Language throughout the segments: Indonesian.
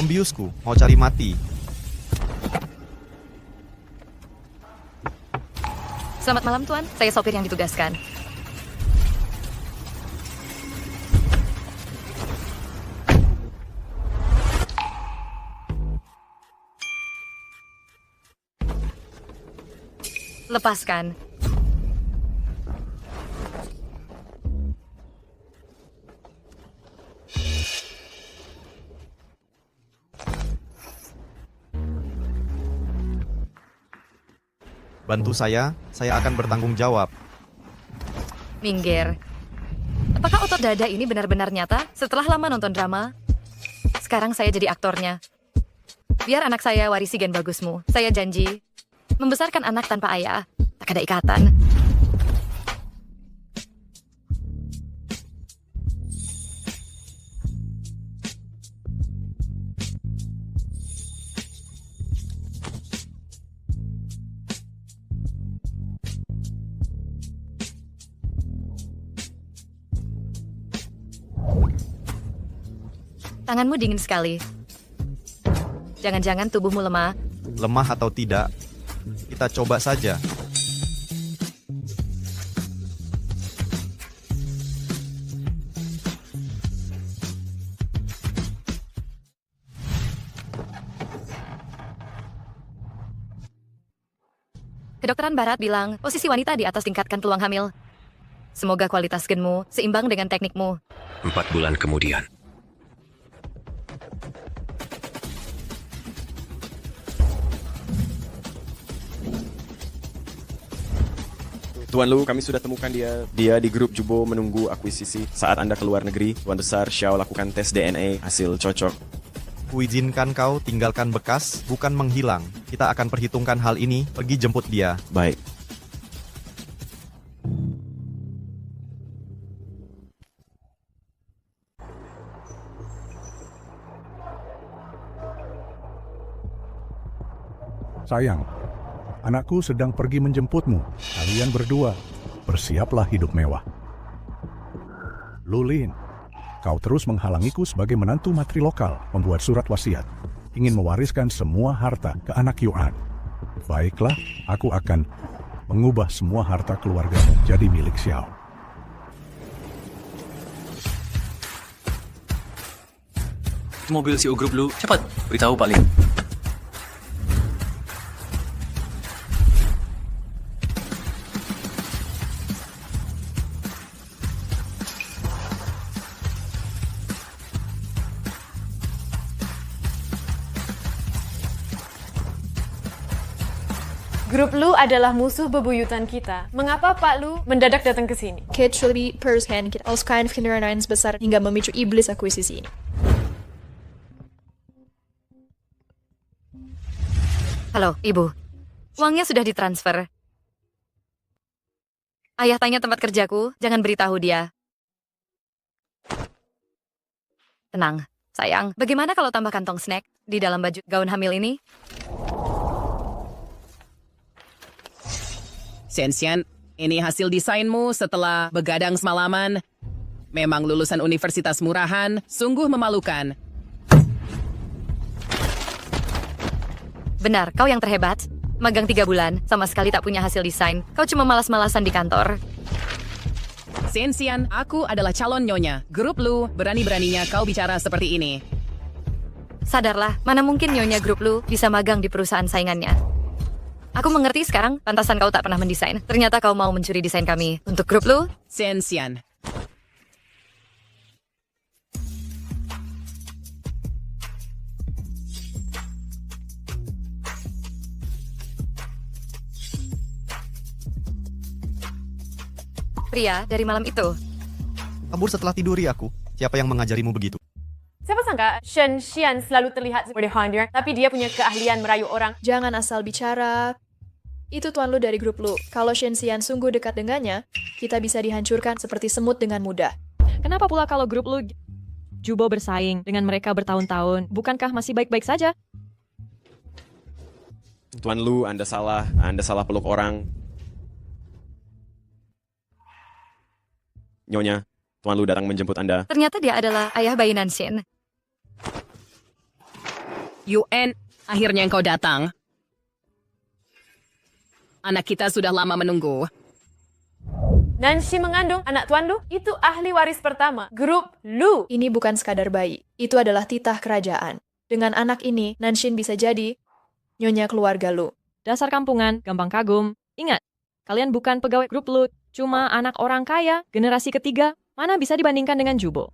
biusku, mau cari mati. Selamat malam, Tuan. Saya sopir yang ditugaskan. Lepaskan. Bantu saya akan bertanggung jawab. Minggir. Apakah otot dada ini benar-benar nyata setelah lama nonton drama? Sekarang saya jadi aktornya. Biar anak saya warisi gen bagusmu. Saya janji. Membesarkan anak tanpa ayah. Tak ada ikatan. Tanganmu dingin sekali. Jangan-jangan tubuhmu lemah. Lemah atau tidak, kita coba saja. Kedokteran Barat bilang, posisi wanita di atas tingkatkan peluang hamil. Semoga kualitas genmu seimbang dengan teknikmu. 4 bulan kemudian. Tuan Lu, kami sudah temukan dia. Dia di grup Jubo menunggu akuisisi. Saat Anda keluar negeri, Tuan Besar Xiao lakukan tes DNA, hasil cocok. Kuizinkan kau tinggalkan bekas, bukan menghilang. Kita akan perhitungkan hal ini, pergi jemput dia. Baik. Sayang, anakku sedang pergi menjemputmu. Kalian berdua, bersiaplah hidup mewah. Lulin, kau terus menghalangiku sebagai menantu matri lokal membuat surat wasiat. Ingin mewariskan semua harta ke anak Yuan. Baiklah, aku akan mengubah semua harta keluargamu jadi milik Xiao. Mobil si Grup Lu, cepat beritahu Pak Lin. Grup Lu adalah musuh bebuyutan kita. Mengapa Pak Lu mendadak datang ke sini? Kecuali Perscan, Alskan kendaraan besar hingga memicu iblis akuisisi ini. Halo, Ibu. Uangnya sudah ditransfer. Ayah tanya tempat kerjaku, jangan beritahu dia. Tenang, sayang. Bagaimana kalau tambah kantong snack di dalam baju gaun hamil ini? Shenxian, ini hasil desainmu setelah begadang semalaman. Memang lulusan universitas murahan, sungguh memalukan. Benar, kau yang terhebat. Magang 3 bulan, sama sekali tak punya hasil desain. Kau cuma malas-malasan di kantor. Shenxian, aku adalah calon nyonya. Grup Lu, berani-beraninya kau bicara seperti ini. Sadarlah, mana mungkin nyonya Grup Lu bisa magang di perusahaan saingannya. Aku mengerti sekarang, pantasan kau tak pernah mendesain. Ternyata kau mau mencuri desain kami. Untuk Grup Lu, Shenxian. pria dari malam itu. Kabur setelah tiduri aku. Siapa yang mengajarimu begitu? Siapa sangka Shen Xian selalu terlihat seperti Honda, tapi dia punya keahlian merayu orang. Jangan asal bicara. Itu Tuan Lu dari grup Lu. Kalau Shen Xian sungguh dekat dengannya, kita bisa dihancurkan seperti semut dengan mudah. Kenapa pula kalau grup Lu Jubo bersaing dengan mereka bertahun-tahun? Bukankah masih baik-baik saja? Tuan Lu, Anda salah peluk orang. Nyonya, Tuan Lu datang menjemput Anda. Ternyata dia adalah ayah bayi Nanshin. UN, akhirnya engkau datang. Anak kita sudah lama menunggu. Nanshin mengandung anak Tuan Lu, itu ahli waris pertama, grup Lu. Ini bukan sekadar bayi, itu adalah titah kerajaan. Dengan anak ini, Nanshin bisa jadi nyonya keluarga Lu. Dasar kampungan, gampang kagum. Ingat, kalian bukan pegawai grup Lu, cuma anak orang kaya, generasi ketiga. Mana bisa dibandingkan dengan Jubo?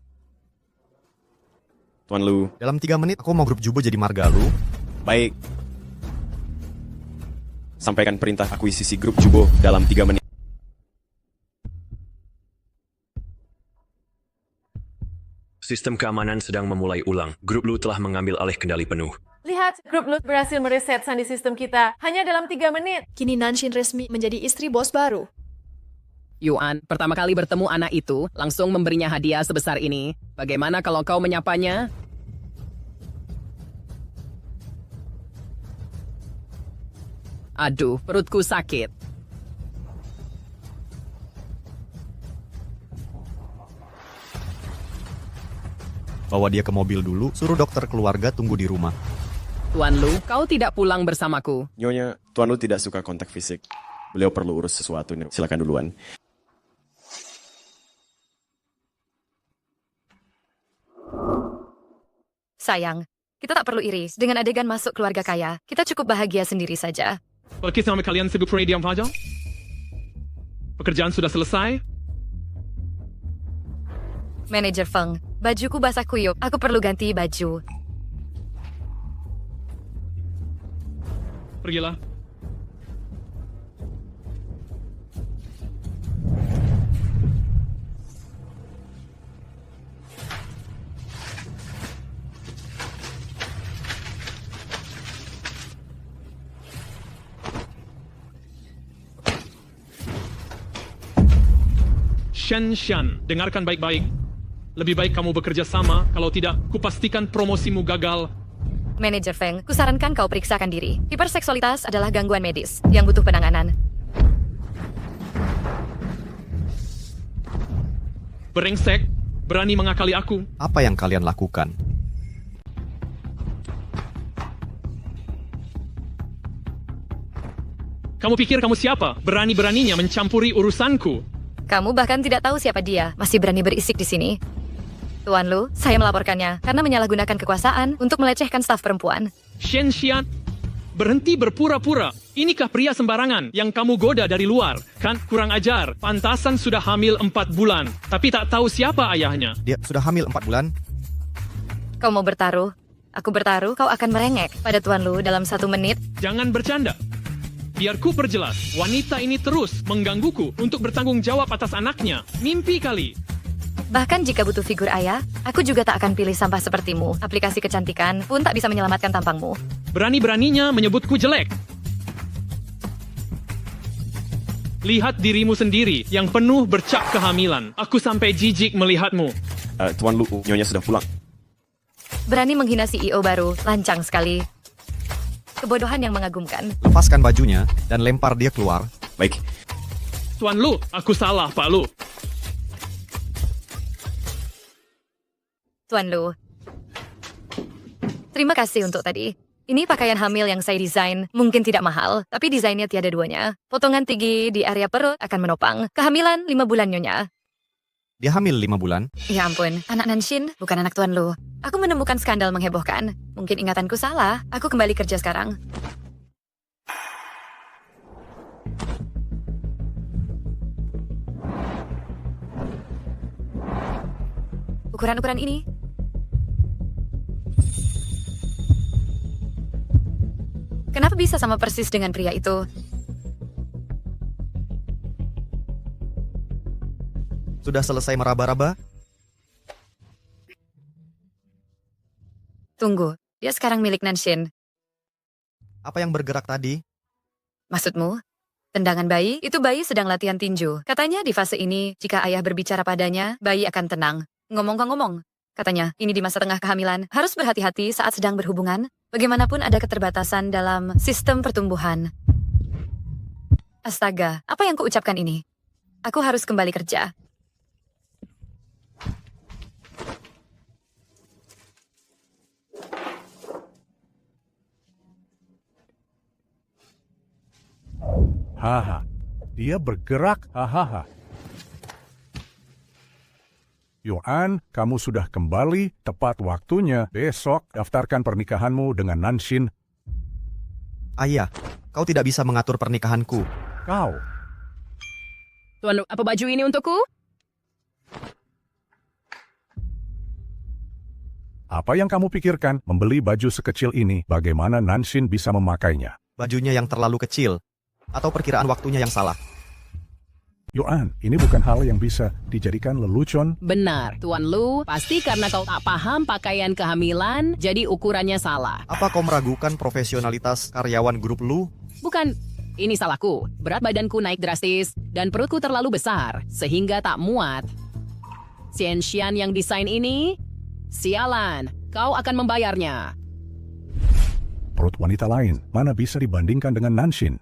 Tuan Lu. Dalam 3 menit, aku mau grup Jubo jadi marga Lu. Baik. Sampaikan perintah akuisisi grup Jubo dalam 3 menit. Sistem keamanan sedang memulai ulang. Grup Lu telah mengambil alih kendali penuh. Lihat, grup Lu berhasil mereset sandi sistem kita hanya dalam 3 menit. Kini Nanshin resmi menjadi istri bos baru. Yuan, pertama kali bertemu anak itu, langsung memberinya hadiah sebesar ini. Bagaimana kalau kau menyapanya? Aduh, perutku sakit. Bawa dia ke mobil dulu, suruh dokter keluarga tunggu di rumah. Tuan Lu, kau tidak pulang bersamaku. Nyonya, Tuan Lu tidak suka kontak fisik. Beliau perlu urus sesuatu. Silakan duluan. Sayang, kita tak perlu iri dengan adegan masuk keluarga kaya. Kita cukup bahagia sendiri saja. Apakah sama kalian sibuk proyek diam saja? Pekerjaan sudah selesai? Manajer Feng, bajuku basah kuyup. Aku perlu ganti baju. Pergilah. Shen, dengarkan baik-baik. Lebih baik kamu bekerja sama, kalau tidak, kupastikan promosimu gagal. Manajer Feng, kusarankan kau periksakan diri. Hiperseksualitas adalah gangguan medis yang butuh penanganan. Brengsek, berani mengakali aku. Apa yang kalian lakukan? Kamu pikir kamu siapa? Berani-beraninya mencampuri urusanku. Kamu bahkan tidak tahu siapa dia, masih berani berisik di sini. Tuan Lu, saya melaporkannya karena menyalahgunakan kekuasaan untuk melecehkan staf perempuan. Shen Xian, berhenti berpura-pura. Inikah pria sembarangan yang kamu goda dari luar? Kan kurang ajar, pantasan sudah hamil 4 bulan, tapi tak tahu siapa ayahnya. Dia sudah hamil 4 bulan. Kau mau bertaruh? Aku bertaruh, kau akan merengek pada Tuan Lu dalam 1 menit. Jangan bercanda. Biar ku perjelas, wanita ini terus menggangguku untuk bertanggung jawab atas anaknya. Mimpi kali. Bahkan jika butuh figur ayah, aku juga tak akan pilih sampah sepertimu. Aplikasi kecantikan pun tak bisa menyelamatkan tampangmu. Berani-beraninya menyebutku jelek. Lihat dirimu sendiri yang penuh bercak kehamilan. Aku sampai jijik melihatmu. Tuan Lu, Nyonya sudah pulang. Berani menghina CEO baru, lancang sekali. Kebodohan yang mengagumkan. Lepaskan bajunya dan lempar dia keluar. Baik. Tuan Lu, aku salah, Pak Lu. Tuan Lu, terima kasih untuk tadi. Ini pakaian hamil yang saya desain. Mungkin tidak mahal, tapi desainnya tiada duanya. Potongan tinggi di area perut akan menopang. Kehamilan 5 bulan, Nyonya. Dia hamil 5 bulan. Ya ampun, anak Nanshin bukan anak Tuan Lu. Aku menemukan skandal menghebohkan. Mungkin ingatanku salah. Aku kembali kerja sekarang. Ukuran-ukuran ini. Kenapa bisa sama persis dengan pria itu? Sudah selesai meraba-raba? Tunggu, dia sekarang milik Nanshin. Apa yang bergerak tadi? Maksudmu? Tendangan bayi? Itu bayi sedang latihan tinju. Katanya di fase ini, jika ayah berbicara padanya, bayi akan tenang. Ngomong-ngomong, katanya, ini di masa tengah kehamilan, harus berhati-hati saat sedang berhubungan. Bagaimanapun ada keterbatasan dalam sistem pertumbuhan. Astaga, apa yang kuucapkan ini? Aku harus kembali kerja. Haha, dia bergerak, hahaha. Yuan, kamu sudah kembali, tepat waktunya. Besok, daftarkan pernikahanmu dengan Nanshin. Ayah, kau tidak bisa mengatur pernikahanku. Kau, Tuan Lu, apa baju ini untukku? apa yang kamu pikirkan membeli baju sekecil ini? Bagaimana Nanshin bisa memakainya? Bajunya yang terlalu kecil, atau perkiraan waktunya yang salah. Yuan, ini bukan hal yang bisa dijadikan lelucon. Benar, Tuan Lu. Pasti karena kau tak paham pakaian kehamilan, jadi ukurannya salah. Apa kau meragukan profesionalitas karyawan grup Lu? Bukan, ini salahku. Berat badanku naik drastis, dan perutku terlalu besar, sehingga tak muat. Xian yang desain ini? Sialan, kau akan membayarnya. Perut wanita lain, mana bisa dibandingkan dengan Nanshin?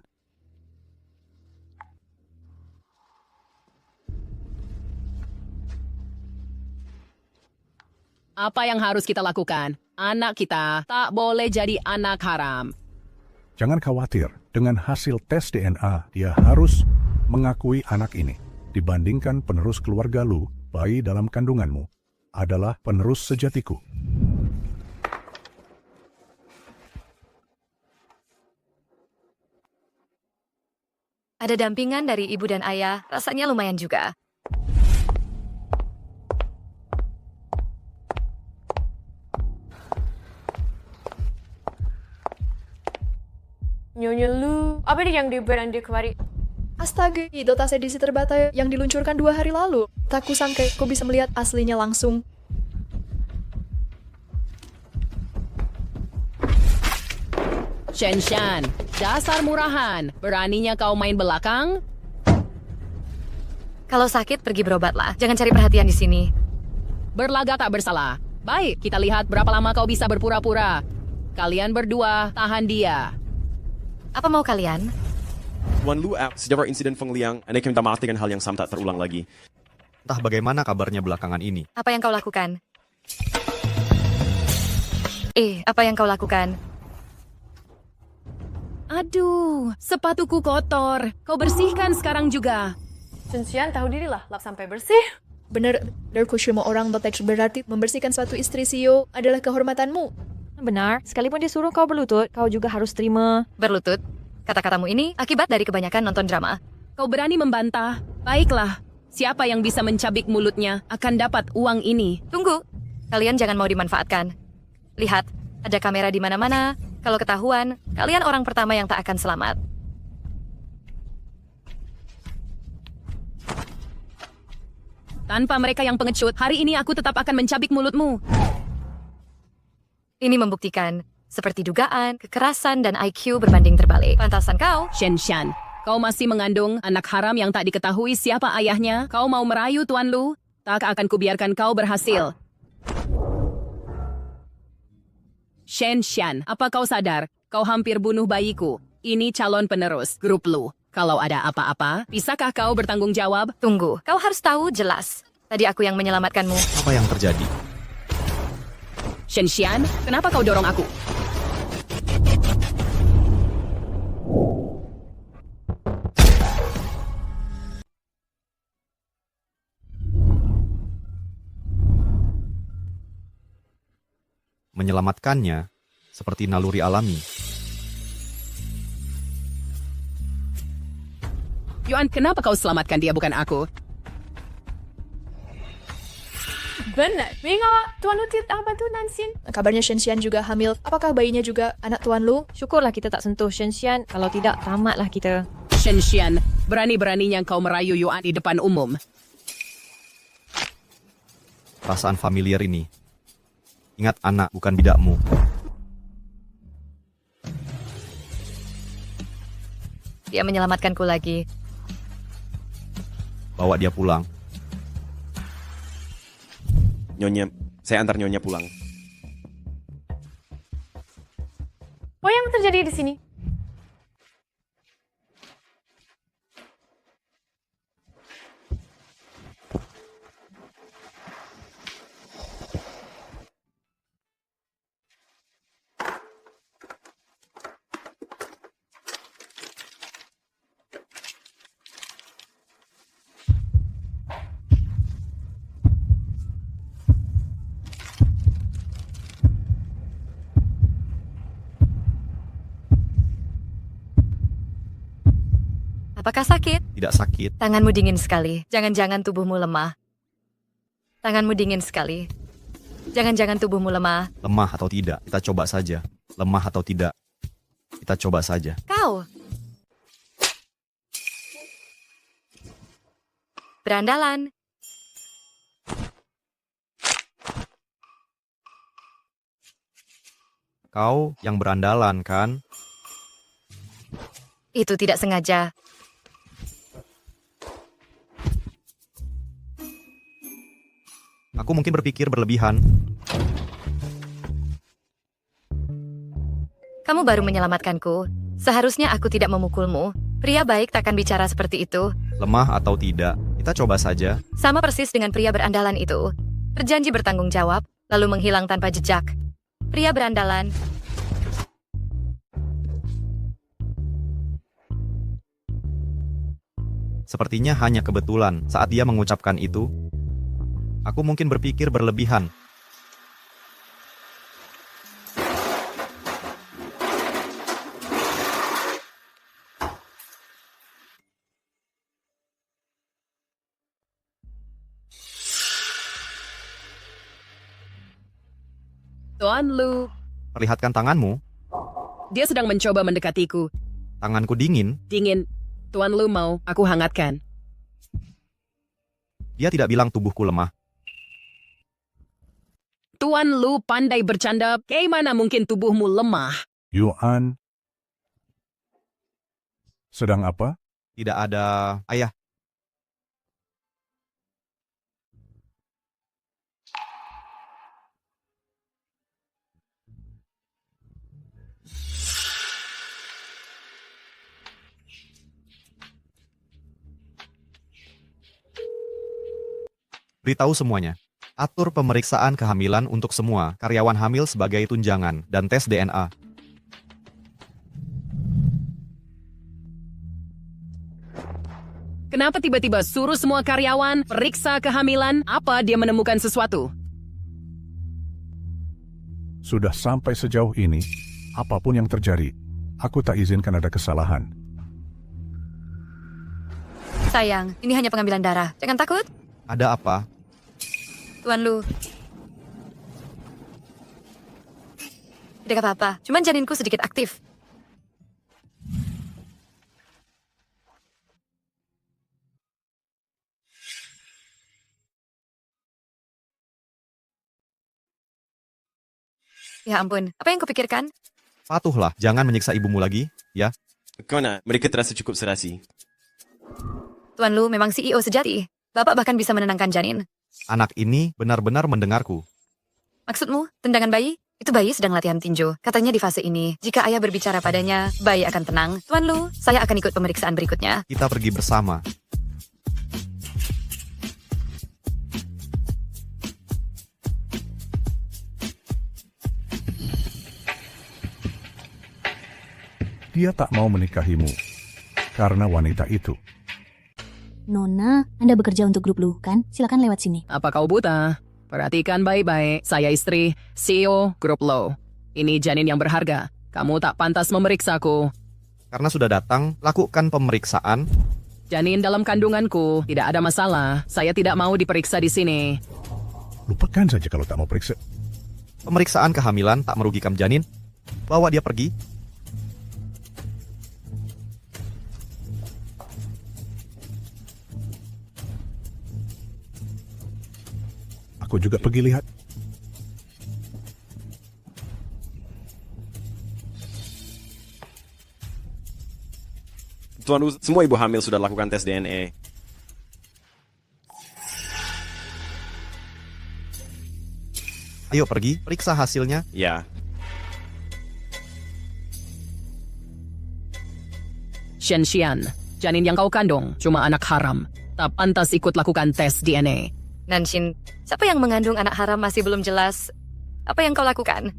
Apa yang harus kita lakukan? Anak kita tak boleh jadi anak haram. Jangan khawatir, dengan hasil tes DNA, dia harus mengakui anak ini. Dibandingkan penerus keluarga Lu, bayi dalam kandunganmu adalah penerus sejatiku. Ada dampingan dari ibu dan ayah, rasanya lumayan juga. Nyonya Lu, apa yang dibuat Anda kemarin? Astaga, dotasi edisi terbatas yang diluncurkan 2 hari lalu. Tak kusangka kau bisa melihat aslinya langsung. Shen, dasar murahan. Beraninya kau main belakang? Kalau sakit, pergi berobatlah. Jangan cari perhatian di sini. Berlagak tak bersalah. Baik, kita lihat berapa lama kau bisa berpura-pura. Kalian berdua, tahan dia. Apa mau kalian? Tuan Lu, sejauh insiden Feng Liang, Anda minta maaf dengan hal yang sama tak terulang lagi. Entah bagaimana kabarnya belakangan ini. Apa yang kau lakukan? Apa yang kau lakukan? Aduh, sepatuku kotor. Kau bersihkan sekarang juga. Chen tahu diri lah, lap sampai bersih. Benar, dari semua orang berteks berarti membersihkan suatu istri CEO adalah kehormatanmu. Benar, sekalipun disuruh kau berlutut, kau juga harus terima. Berlutut? Kata-katamu ini akibat dari kebanyakan nonton drama. Kau berani membantah? Baiklah, siapa yang bisa mencabik mulutnya akan dapat uang ini. Tunggu, kalian jangan mau dimanfaatkan. Lihat, ada kamera di mana-mana. Kalau ketahuan, kalian orang pertama yang tak akan selamat. Tanpa mereka yang pengecut, hari ini aku tetap akan mencabik mulutmu. Ini membuktikan, seperti dugaan, kekerasan dan IQ berbanding terbalik. Pantasan kau. Shen, kau masih mengandung anak haram yang tak diketahui siapa ayahnya. Kau mau merayu Tuan Lu? Tak akan kubiarkan kau berhasil. Shen, apa kau sadar? Kau hampir bunuh bayiku. Ini calon penerus grup Lu. Kalau ada apa-apa, bisakah kau bertanggung jawab? Tunggu, kau harus tahu jelas. Tadi aku yang menyelamatkanmu. Apa yang terjadi? Shen, kenapa kau dorong aku? Menyelamatkannya seperti naluri alami. Yuan, kenapa kau selamatkan dia bukan aku? Benar. Mengapa Tuan Lu tidak bantu Nansin? Kabarnya Shen juga hamil. Apakah bayinya juga anak Tuan Lu? Syukurlah kita tak sentuh Shen, kalau tidak tamatlah kita. Shen, berani-beraninya kau merayu Yuan di depan umum. Perasaan familiar ini. Ingat anak, bukan bidakmu. Dia menyelamatkanku lagi. Bawa dia pulang. Nyonya, saya antar Nyonya pulang. Apa yang terjadi di sini? Apakah sakit? Tidak sakit. Tanganmu dingin sekali. Jangan-jangan tubuhmu lemah. Tanganmu dingin sekali. Jangan-jangan tubuhmu lemah. Lemah atau tidak, kita coba saja. Lemah atau tidak, kita coba saja. Kau. Berandalan. Kau yang berandalan, kan? Itu tidak sengaja. Aku mungkin berpikir berlebihan. Kamu baru menyelamatkanku. Seharusnya aku tidak memukulmu. Pria baik takkan bicara seperti itu. Lemah atau tidak, kita coba saja. Sama persis dengan pria berandalan itu. Berjanji bertanggung jawab, lalu menghilang tanpa jejak. Pria berandalan. Sepertinya hanya kebetulan saat dia mengucapkan itu. Aku mungkin berpikir berlebihan. Tuan Lu, Perlihatkan tanganmu. dia sedang mencoba mendekatiku. Tanganku dingin. Dingin. Tuan Lu mau aku hangatkan. Dia tidak bilang tubuhku lemah. Tuan Lu pandai bercanda. Bagaimana mungkin tubuhmu lemah? Yuan. Sedang apa? Tidak ada ayah. Beritahu semuanya. Atur pemeriksaan kehamilan untuk semua karyawan hamil sebagai tunjangan dan tes DNA. Kenapa tiba-tiba suruh semua karyawan periksa kehamilan? Apa dia menemukan sesuatu? Sudah sampai sejauh ini, apapun yang terjadi, aku tak izinkan ada kesalahan. Sayang, ini hanya pengambilan darah. Jangan takut. Ada apa? Tuan Lu. Tidak apa-apa, cuman janinku sedikit aktif. Ya ampun, apa yang kupikirkan? Patuhlah, jangan menyiksa ibumu lagi, ya. Kona, mereka terasa cukup serasi. Tuan Lu memang CEO sejati. Bapak bahkan bisa menenangkan janin. Anak ini benar-benar mendengarku. Maksudmu, tendangan bayi? Itu bayi sedang latihan tinju. Katanya di fase ini, jika ayah berbicara padanya, bayi akan tenang. Tuan Lu, saya akan ikut pemeriksaan berikutnya. Kita pergi bersama. Dia tak mau menikahimu karena wanita itu. Nona, Anda bekerja untuk grup Lu, kan? Silakan lewat sini. Apa kau buta? Perhatikan baik-baik. Saya istri, CEO Grup Low. Ini janin yang berharga. Kamu tak pantas memeriksaku. Karena sudah datang, lakukan pemeriksaan. Janin dalam kandunganku. Tidak ada masalah. Saya tidak mau diperiksa di sini. Lupakan saja kalau tak mau periksa. Pemeriksaan kehamilan tak merugikan janin. Bawa dia pergi. Aku juga pergi lihat. Tuan Lu, semua ibu hamil sudah lakukan tes DNA. Ayo pergi, periksa hasilnya. Ya. Shen-Xian, janin yang kau kandung cuma anak haram. Tak pantas ikut lakukan tes DNA. Nanshin, siapa yang mengandung anak haram masih belum jelas. Apa yang kau lakukan?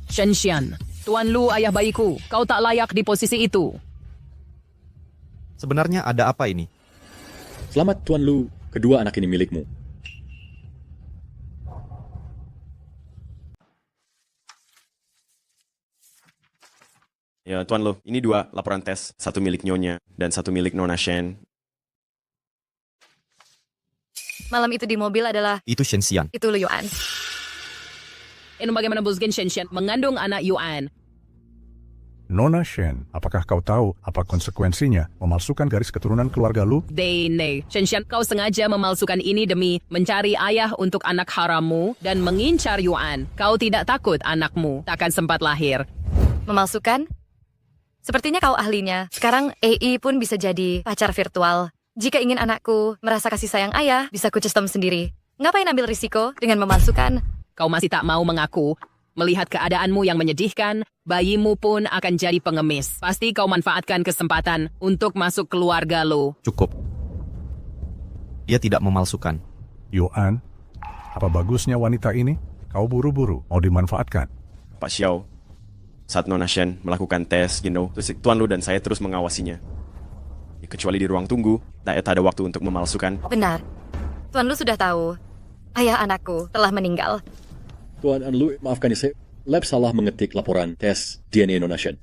Shen-Xian, Tuan Lu ayah bayiku. Kau tak layak di posisi itu. Sebenarnya ada apa ini? Selamat Tuan Lu, kedua anak ini milikmu. Ya, Tuan Lo, ini 2 laporan tes, 1 milik Nyonya dan 1 milik Nona Shen. Malam itu di mobil adalah Itu Shenxian. itu Lu Yuan. Ini bagaimana Buzgin Shenshen mengandung anak Yuan. Nona Shen, apakah kau tahu apa konsekuensinya memalsukan garis keturunan keluarga Lu? Dene, Shenshen, kau sengaja memalsukan ini demi mencari ayah untuk anak harammu dan mengincar Yuan. Kau tidak takut anakmu takkan sempat lahir. Memalsukan? Sepertinya kau ahlinya. Sekarang AI pun bisa jadi pacar virtual. Jika ingin anakku merasa kasih sayang ayah, bisa ku custom sendiri. Ngapain ambil risiko dengan memalsukan? Kau masih tak mau mengaku. Melihat keadaanmu yang menyedihkan, bayimu pun akan jadi pengemis. Pasti kau manfaatkan kesempatan untuk masuk keluarga lo. Cukup. Dia tidak memalsukan. Yuan, apa bagusnya wanita ini? Kau buru-buru mau dimanfaatkan. Pak Xiao, saat Nona Shen melakukan tes, terus Tuan Lu dan saya terus mengawasinya. Ya, kecuali di ruang tunggu, tak ada waktu untuk memalsukan. Benar. Tuan Lu sudah tahu. Ayah anakku telah meninggal. Tuan Lu, maafkan saya. Lab salah mengetik laporan tes DNA Nona Shen.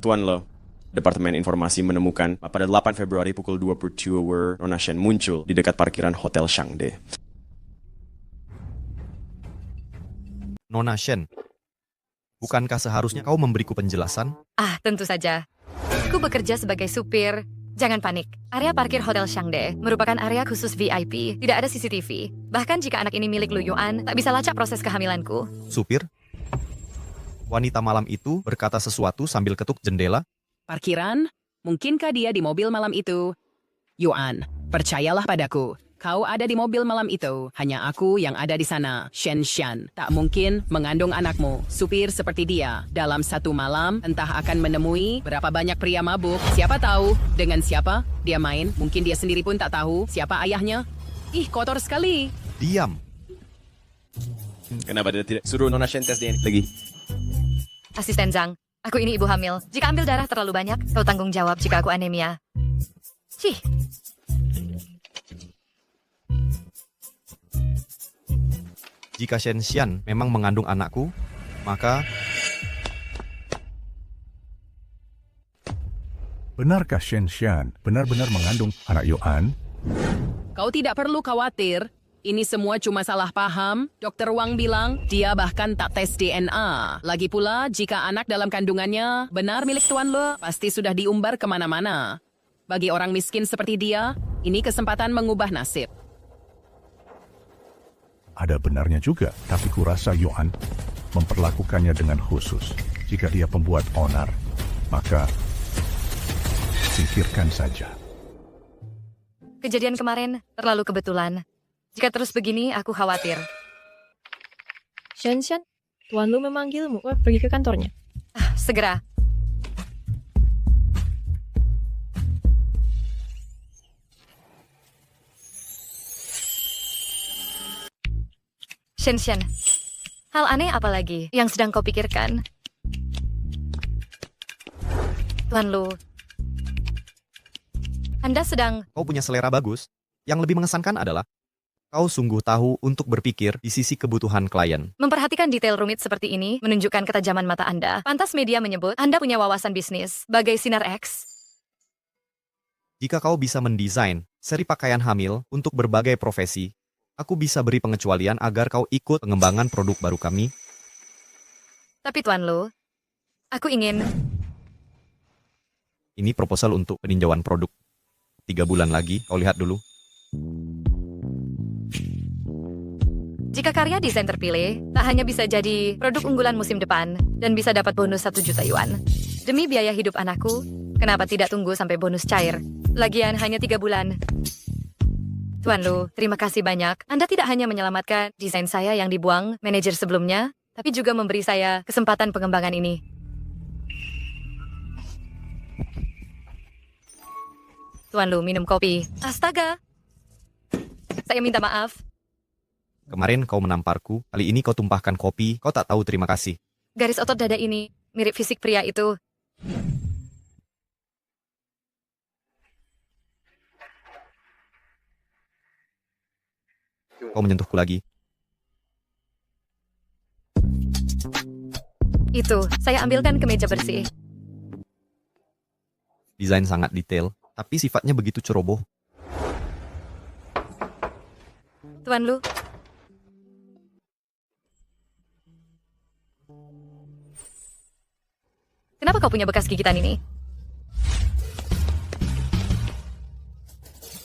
Tuan Lo, Departemen Informasi menemukan pada 8 Februari pukul 22 Nona Shen muncul di dekat parkiran Hotel Shangde. Nona Shen, bukankah seharusnya kau memberiku penjelasan? Ah, tentu saja. Aku bekerja sebagai supir. Jangan panik. Area parkir Hotel Shangde merupakan area khusus VIP. Tidak ada CCTV. Bahkan jika anak ini milik Lu Yuan, tak bisa lacak proses kehamilanku. Supir? Wanita malam itu berkata sesuatu sambil ketuk jendela. Parkiran? Mungkinkah dia di mobil malam itu? Yuan, percayalah padaku. Kau ada di mobil malam itu. Hanya aku yang ada di sana. Shenshan tak mungkin mengandung anakmu. Supir seperti dia. Dalam satu malam, entah akan menemui berapa banyak pria mabuk. Siapa tahu dengan siapa dia main. Mungkin dia sendiri pun tak tahu siapa ayahnya. Ih, kotor sekali. Diam. Kenapa dia tidak suruh Nona Shen tes DNA lagi? Asisten Zhang, aku ini ibu hamil. Jika ambil darah terlalu banyak, kau tanggung jawab jika aku anemia. Cih. Jika Shenxian memang mengandung anakku, maka... Benarkah Shenxian benar-benar mengandung anak Yuan? Kau tidak perlu khawatir. Ini semua cuma salah paham. Dokter Wang bilang dia bahkan tak tes DNA. Lagi pula, jika anak dalam kandungannya benar milik Tuan Lo, pasti sudah diumbar kemana-mana. Bagi orang miskin seperti dia, ini kesempatan mengubah nasib. Ada benarnya juga, tapi kurasa Yuan memperlakukannya dengan khusus. Jika dia pembuat onar, maka singkirkan saja. Kejadian kemarin terlalu kebetulan. Jika terus begini, aku khawatir. Shen, Tuan Lu memanggilmu. Pergi ke kantornya. Segera. Shen, hal aneh apa lagi yang sedang kau pikirkan? Tuan Lu, Anda sedang... Kau punya selera bagus. Yang lebih mengesankan adalah kau sungguh tahu untuk berpikir di sisi kebutuhan klien. Memperhatikan detail rumit seperti ini menunjukkan ketajaman mata Anda. Pantas media menyebut Anda punya wawasan bisnis bagai sinar X. Jika kau bisa mendesain seri pakaian hamil untuk berbagai profesi, aku bisa beri pengecualian agar kau ikut pengembangan produk baru kami. Tapi Tuan Lu, aku ingin... Ini proposal untuk peninjauan produk. 3 bulan lagi, kau lihat dulu. Jika karya desain terpilih, tak hanya bisa jadi produk unggulan musim depan dan bisa dapat bonus 1 juta yuan. Demi biaya hidup anakku, kenapa tidak tunggu sampai bonus cair? Lagian hanya 3 bulan. Tuan Lu, terima kasih banyak. Anda tidak hanya menyelamatkan desain saya yang dibuang manajer sebelumnya, tapi juga memberi saya kesempatan pengembangan ini. Tuan Lu, minum kopi. Astaga! Saya minta maaf. Kemarin kau menamparku, kali ini kau tumpahkan kopi, kau tak tahu terima kasih. Garis otot dada ini mirip fisik pria itu. Kau menyentuhku lagi. Itu, saya ambilkan ke meja bersih. Desain sangat detail, tapi sifatnya begitu ceroboh. Tuan Lu. Kenapa kau punya bekas gigitan ini?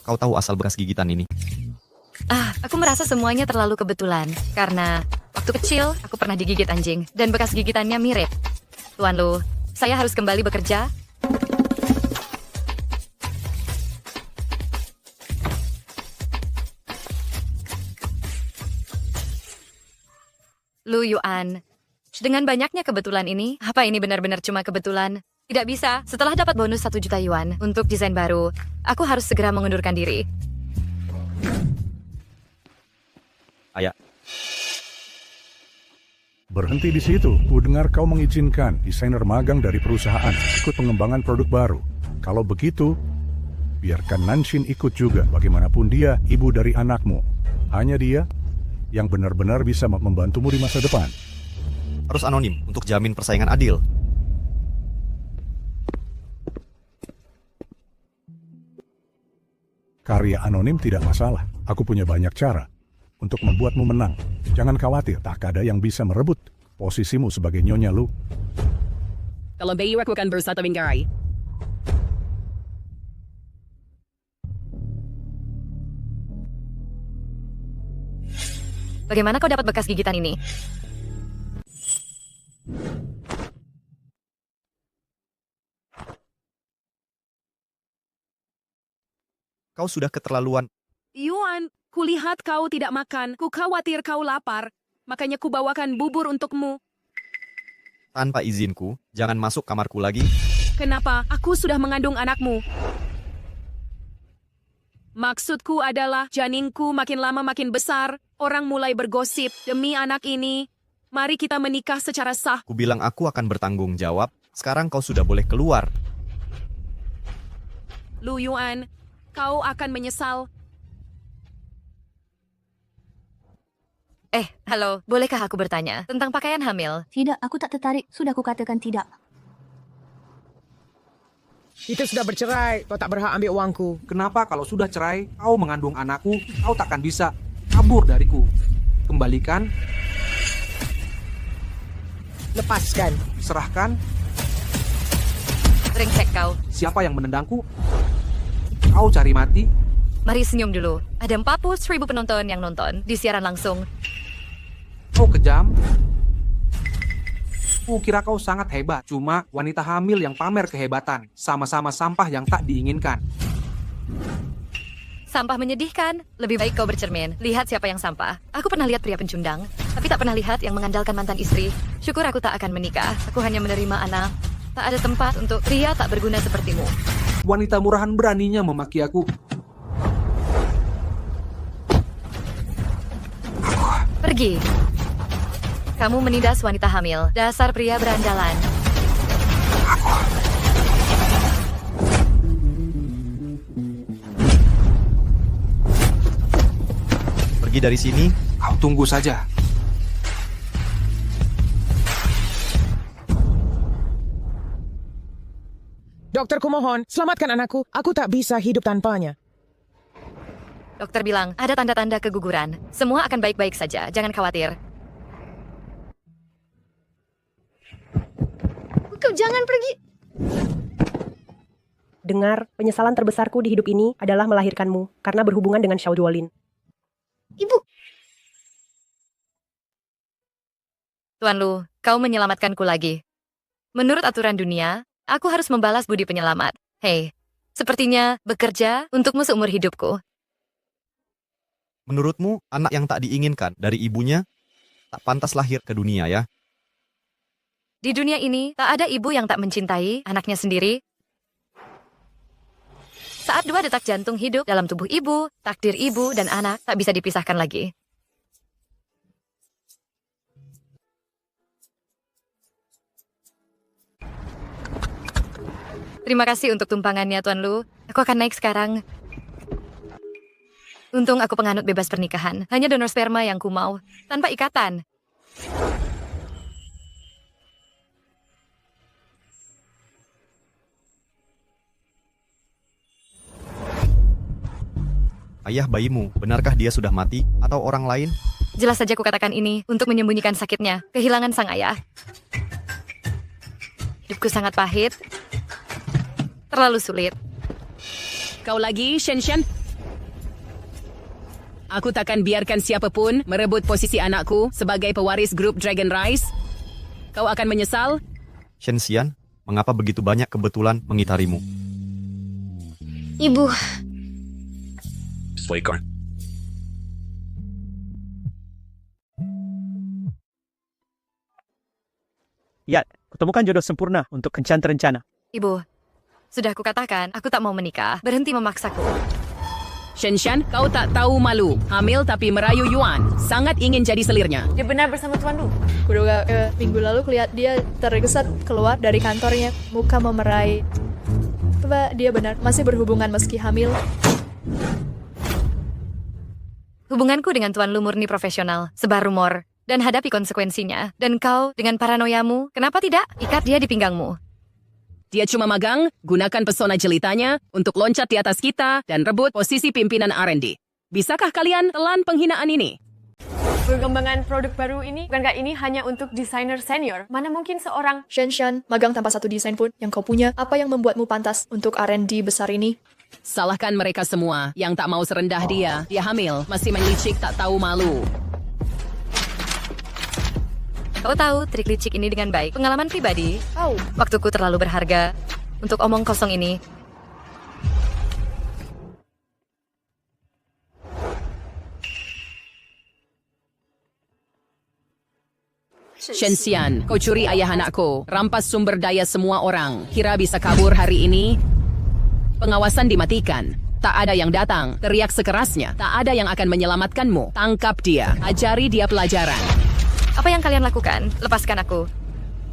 Kau tahu asal bekas gigitan ini? Aku merasa semuanya terlalu kebetulan. Karena waktu kecil, aku pernah digigit anjing. Dan bekas gigitannya mirip. Tuan Lu, saya harus kembali bekerja. Lu Yuan, dengan banyaknya kebetulan ini, apa ini benar-benar cuma kebetulan? Tidak bisa, setelah dapat bonus 1 juta yuan untuk desain baru, aku harus segera mengundurkan diri. Ayah. Berhenti di situ. Ku dengar kau mengizinkan desainer magang dari perusahaan ikut pengembangan produk baru. Kalau begitu, biarkan Nanshin ikut juga. Bagaimanapun dia ibu dari anakmu. Hanya dia yang benar-benar bisa membantumu di masa depan. Harus anonim untuk jamin persaingan adil. Karya anonim tidak masalah. Aku punya banyak cara untuk membuatmu menang. Jangan khawatir, tak ada yang bisa merebut posisimu sebagai Nyonya Lu. Kalau bayi aku akan bersatu Minggarai. Bagaimana kau dapat bekas gigitan ini? Kau sudah keterlaluan. Yuan, kulihat kau tidak makan. Ku khawatir kau lapar. Makanya ku bawakan bubur untukmu. Tanpa izinku, jangan masuk kamarku lagi. Kenapa? Aku sudah mengandung anakmu. Maksudku adalah janinku makin lama makin besar. Orang mulai bergosip demi anak ini. Mari kita menikah secara sah. Ku bilang aku akan bertanggung jawab. Sekarang kau sudah boleh keluar. Lu Yuan, kau akan menyesal. Halo, bolehkah aku bertanya tentang pakaian hamil? Tidak, aku tak tertarik. Sudah aku katakan tidak. Kita sudah bercerai, kau tak berhak ambil uangku. Kenapa kalau sudah cerai, kau mengandung anakku, kau takkan bisa kabur dariku. Kembalikan. Lepaskan. Serahkan. Brengsek kau. Siapa yang menendangku? Kau cari mati? Mari senyum dulu. Ada 40.000 penonton yang nonton di siaran langsung. Kau kejam? Kukira kau sangat hebat. Cuma wanita hamil yang pamer kehebatan. Sama-sama sampah yang tak diinginkan. Sampah menyedihkan. Lebih baik kau bercermin. Lihat siapa yang sampah. Aku pernah lihat pria pencundang, tapi tak pernah lihat yang mengandalkan mantan istri. Syukur aku tak akan menikah. Aku hanya menerima anak. Tak ada tempat untuk pria tak berguna sepertimu. Wanita murahan beraninya memaki aku. Pergi. Kamu menindas wanita hamil. Dasar pria berandalan. Pergi dari sini. Kau tunggu saja. Dokter, kumohon, selamatkan anakku. Aku tak bisa hidup tanpanya. Dokter bilang, ada tanda-tanda keguguran. Semua akan baik-baik saja, jangan khawatir. Kau jangan pergi. Dengar, penyesalan terbesarku di hidup ini adalah melahirkanmu, karena berhubungan dengan Xiao Duolin. Ibu. Tuan Lu, kau menyelamatkanku lagi. Menurut aturan dunia, aku harus membalas budi penyelamat. Hei, sepertinya bekerja untukmu seumur hidupku. Menurutmu, anak yang tak diinginkan dari ibunya tak pantas lahir ke dunia ya? Di dunia ini, tak ada ibu yang tak mencintai anaknya sendiri. Saat 2 detak jantung hidup dalam tubuh ibu, takdir ibu dan anak tak bisa dipisahkan lagi. Terima kasih untuk tumpangannya, Tuan Lu. Aku akan naik sekarang. Untung aku penganut bebas pernikahan. Hanya donor sperma yang ku mau, tanpa ikatan. ayah bayimu, benarkah dia sudah mati atau orang lain? Jelas saja kukatakan ini untuk menyembunyikan sakitnya, kehilangan sang ayah. Hidupku sangat pahit, terlalu sulit. Kau lagi, Shenshan? Aku takkan biarkan siapapun merebut posisi anakku sebagai pewaris grup Dragon Rise. Kau akan menyesal? Shenxian, mengapa begitu banyak kebetulan mengitarimu? Ibu, Sesuaikan. Ya, kutemukan jodoh sempurna untuk kencan terencana. Ibu, sudah kukatakan aku tak mau menikah. Berhenti memaksaku. Shenshan, kau tak tahu malu. Hamil tapi merayu Yuan. Sangat ingin jadi selirnya. Dia benar bersama Tuan Lu. Kuduga minggu lalu lihat dia tergesa keluar dari kantornya, muka memerai. Coba dia benar masih berhubungan meski hamil. Hubunganku dengan Tuan Lu murni profesional, sebar rumor, dan hadapi konsekuensinya. Dan kau, dengan paranoiamu, kenapa tidak ikat dia di pinggangmu? Dia cuma magang, gunakan pesona jelitanya untuk loncat di atas kita dan rebut posisi pimpinan R&D. Bisakah kalian telan penghinaan ini? Perkembangan produk baru ini, bukankah ini hanya untuk desainer senior? Mana mungkin seorang Shenshan, magang tanpa satu desain pun yang kau punya, apa yang membuatmu pantas untuk R&D besar ini? Salahkan mereka semua yang tak mau serendah dia. Dia hamil, masih main licik tak tahu malu. Kau tahu trik licik ini dengan baik. Pengalaman pribadi. Waktuku terlalu berharga untuk omong kosong ini. Shenxian, kau curi ayah anakku, rampas sumber daya semua orang. Kira bisa kabur hari ini? Pengawasan dimatikan. Tak ada yang datang, teriak sekerasnya. Tak ada yang akan menyelamatkanmu. Tangkap dia, ajari dia pelajaran. Apa yang kalian lakukan? Lepaskan aku.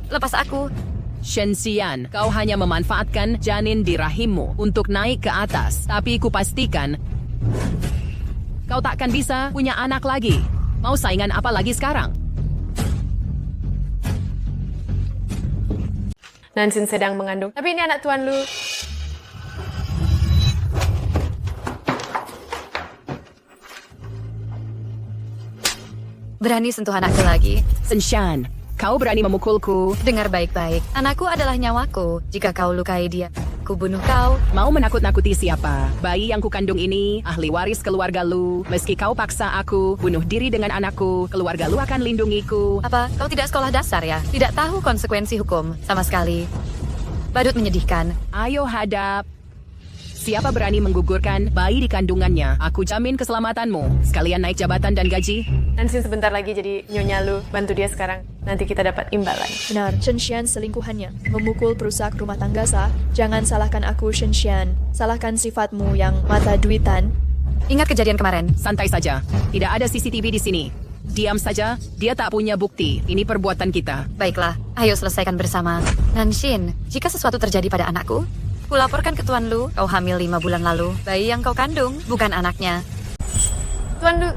Lepas aku. Shenxian, kau hanya memanfaatkan janin di rahimmu untuk naik ke atas. Tapi kupastikan, kau takkan bisa punya anak lagi. Mau saingan apa lagi sekarang? Nansin sedang mengandung. Tapi ini anak Tuan Lu. Berani sentuh anakku lagi. Shenshan, kau berani memukulku. Dengar baik-baik. Anakku adalah nyawaku. Jika kau lukai dia, ku bunuh kau. Mau menakut-nakuti siapa? Bayi yang kukandung ini, ahli waris keluarga Lu. Meski kau paksa aku bunuh diri dengan anakku, keluarga Lu akan lindungiku. Apa? Kau tidak sekolah dasar ya? Tidak tahu konsekuensi hukum sama sekali. Badut menyedihkan. Ayo hadap. Siapa berani menggugurkan bayi di kandungannya? Aku jamin keselamatanmu. Sekalian naik jabatan dan gaji. Nansin sebentar lagi jadi Nyonya Lu. Bantu dia sekarang. Nanti kita dapat imbalan. Benar, Shenshan selingkuhannya. Memukul perusak rumah tangga sah. Jangan salahkan aku, Shenshan. Salahkan sifatmu yang mata duitan. Ingat kejadian kemarin. Santai saja. Tidak ada CCTV di sini. Diam saja. Dia tak punya bukti. Ini perbuatan kita. Baiklah, ayo selesaikan bersama. Nanshin, jika sesuatu terjadi pada anakku, kulaporkan ke Tuan Lu, kau hamil 5 bulan lalu. Bayi yang kau kandung, bukan anaknya. Tuan Lu.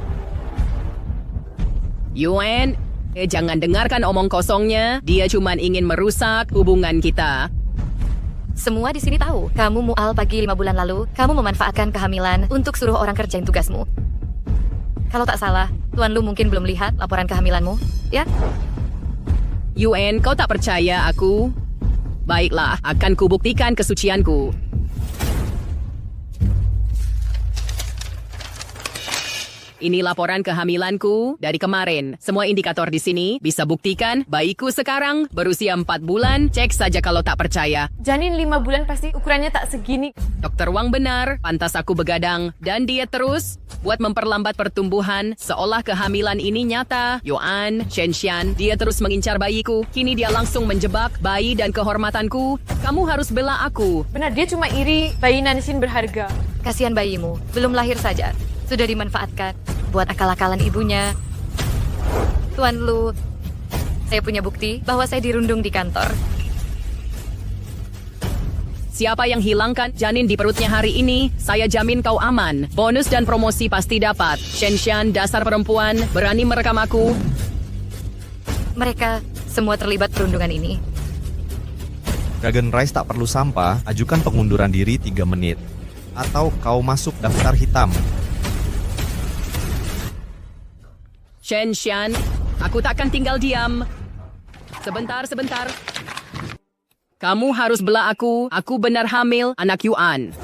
Yuan, jangan dengarkan omong kosongnya. Dia cuma ingin merusak hubungan kita. Semua di sini tahu, kamu mual pagi 5 bulan lalu, kamu memanfaatkan kehamilan untuk suruh orang kerjain tugasmu. Kalau tak salah, Tuan Lu mungkin belum lihat laporan kehamilanmu, ya? Yuan, kau tak percaya aku? Baiklah, akan kubuktikan kesucianku. Ini laporan kehamilanku dari kemarin. Semua indikator di sini bisa buktikan bayiku sekarang berusia 4 bulan. Cek saja kalau tak percaya. Janin 5 bulan pasti ukurannya tak segini. Dokter Wang benar, pantas aku begadang. Dan dia terus buat memperlambat pertumbuhan seolah kehamilan ini nyata. Yuan, Shenshan, dia terus mengincar bayiku. Kini dia langsung menjebak bayi dan kehormatanku. Kamu harus bela aku. Benar, dia cuma iri bayi Nansin berharga. Kasihan bayimu, belum lahir saja. Sudah dimanfaatkan buat akal-akalan ibunya. Tuan Lu, saya punya bukti bahwa saya dirundung di kantor. Siapa yang hilangkan janin di perutnya hari ini, saya jamin kau aman. Bonus dan promosi pasti dapat. Shenshan, dasar perempuan, berani merekam aku. Mereka semua terlibat perundungan ini. Dragon Rise tak perlu sampah, ajukan pengunduran diri 3 menit. Atau kau masuk daftar hitam. Xian, aku takkan tinggal diam. Sebentar. Kamu harus bela aku benar hamil anak Yuan.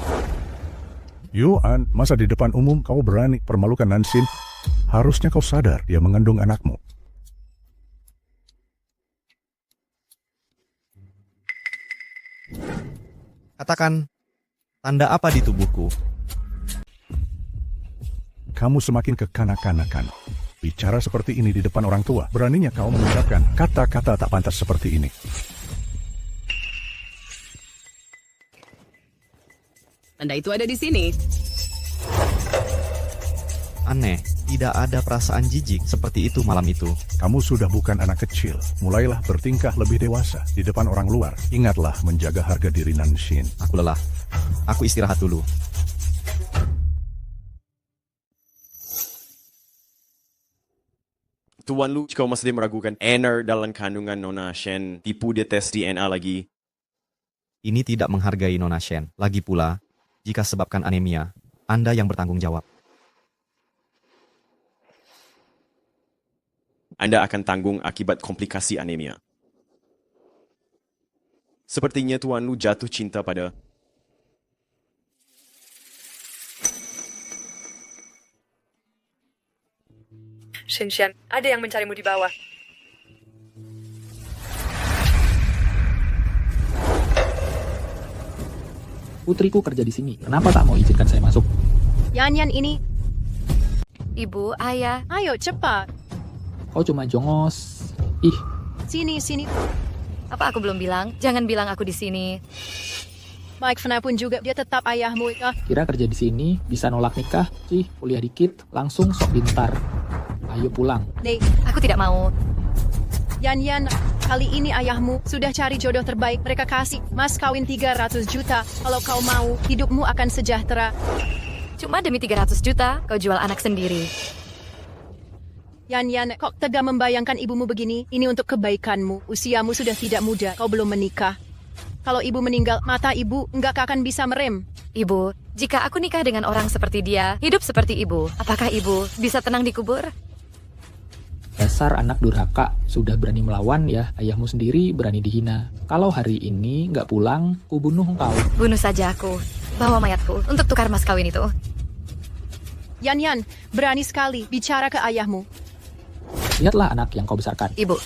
Yuan, masa di depan umum kau berani permalukan Nansin? Harusnya kau sadar dia mengandung anakmu. Katakan, tanda apa di tubuhku? Kamu semakin kekanak-kanakan. Bicara seperti ini di depan orang tua, beraninya kau mengucapkan kata-kata tak pantas seperti ini. Tanda itu ada di sini. Aneh, tidak ada perasaan jijik seperti itu malam itu. Kamu sudah bukan anak kecil. Mulailah bertingkah lebih dewasa di depan orang luar. Ingatlah menjaga harga diri Nanshin. Aku lelah. Aku istirahat dulu. Tuan Lu, jika kau masih meragukan Anner dalam kandungan Nona Shen, tipu dia tes DNA lagi. Ini tidak menghargai Nona Shen. Lagi pula, jika sebabkan anemia, Anda yang bertanggung jawab. Anda akan tanggung akibat komplikasi anemia. Sepertinya Tuan Lu jatuh cinta pada... Xian, ada yang mencarimu di bawah. Putriku kerja di sini. Kenapa tak mau izinkan saya masuk? Yan ini. Ibu, ayah. Ayo cepat. Kau cuma jongos. Ih. Sini. Apa aku belum bilang? Jangan bilang aku di sini. Mike Fena pun juga dia tetap ayahmu. Kira kerja di sini bisa nolak nikah? Kuliah dikit, langsung sok pintar. Ayo pulang. Nih, aku tidak mau. Yan, kali ini ayahmu sudah cari jodoh terbaik. Mereka kasih mas kawin 300 juta. Kalau kau mau, hidupmu akan sejahtera. Cuma demi 300 juta, kau jual anak sendiri. Yan, kok tega membayangkan ibumu begini? Ini untuk kebaikanmu. Usiamu sudah tidak muda, kau belum menikah. Kalau ibu meninggal, mata ibu nggak akan bisa merem. Ibu, jika aku nikah dengan orang seperti dia, hidup seperti ibu, apakah ibu bisa tenang dikubur? Dasar anak durhaka, sudah berani melawan ya, ayahmu sendiri berani dihina. Kalau hari ini nggak pulang, ku bunuh engkau. Bunuh saja aku, bawa mayatku untuk tukar mas kawin itu. Yan, berani sekali bicara ke ayahmu. Lihatlah anak yang kau besarkan. Ibu.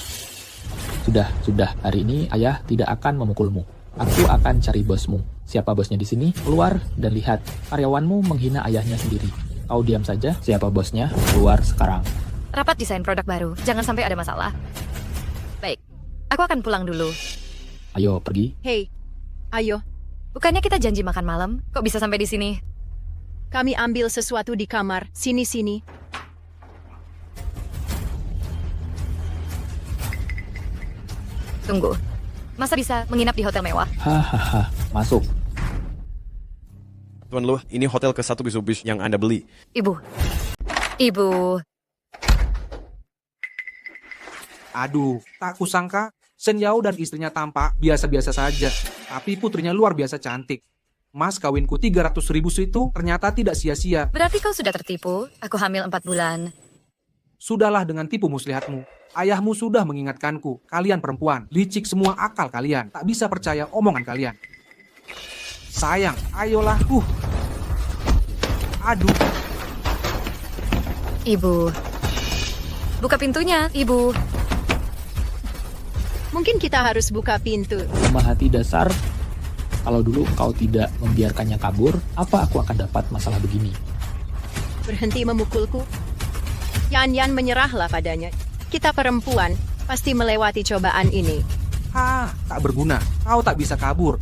Sudah, hari ini ayah tidak akan memukulmu. Aku akan cari bosmu. Siapa bosnya di sini? Keluar dan lihat, karyawanmu menghina ayahnya sendiri. Kau diam saja, siapa bosnya? Keluar sekarang. Rapat desain produk baru, jangan sampai ada masalah. Baik, aku akan pulang dulu. Ayo, pergi. Hei, ayo. Bukannya kita janji makan malam? Kok bisa sampai di sini? Kami ambil sesuatu di kamar. Sini. Tunggu, masa bisa menginap di hotel mewah? Hahaha, masuk. Tuan Lu, ini hotel ke-1 bis yang Anda beli. Ibu. Aduh, tak kusangka Shen Yao dan istrinya tampak biasa-biasa saja. Tapi putrinya luar biasa cantik. Mas kawinku 300.000 itu ternyata tidak sia-sia. Berarti kau sudah tertipu? Aku hamil 4 bulan. Sudahlah dengan tipu muslihatmu. Ayahmu sudah mengingatkanku. Kalian perempuan, licik semua akal kalian. Tak bisa percaya omongan kalian. Sayang, ayolah. Aduh. Ibu. Buka pintunya, Ibu. Mungkin kita harus buka pintu. Lemah hati dasar. Kalau dulu kau tidak membiarkannya kabur, apa aku akan dapat masalah begini? Berhenti memukulku. Yan menyerahlah padanya. Kita perempuan pasti melewati cobaan ini. Tak berguna. Kau tak bisa kabur.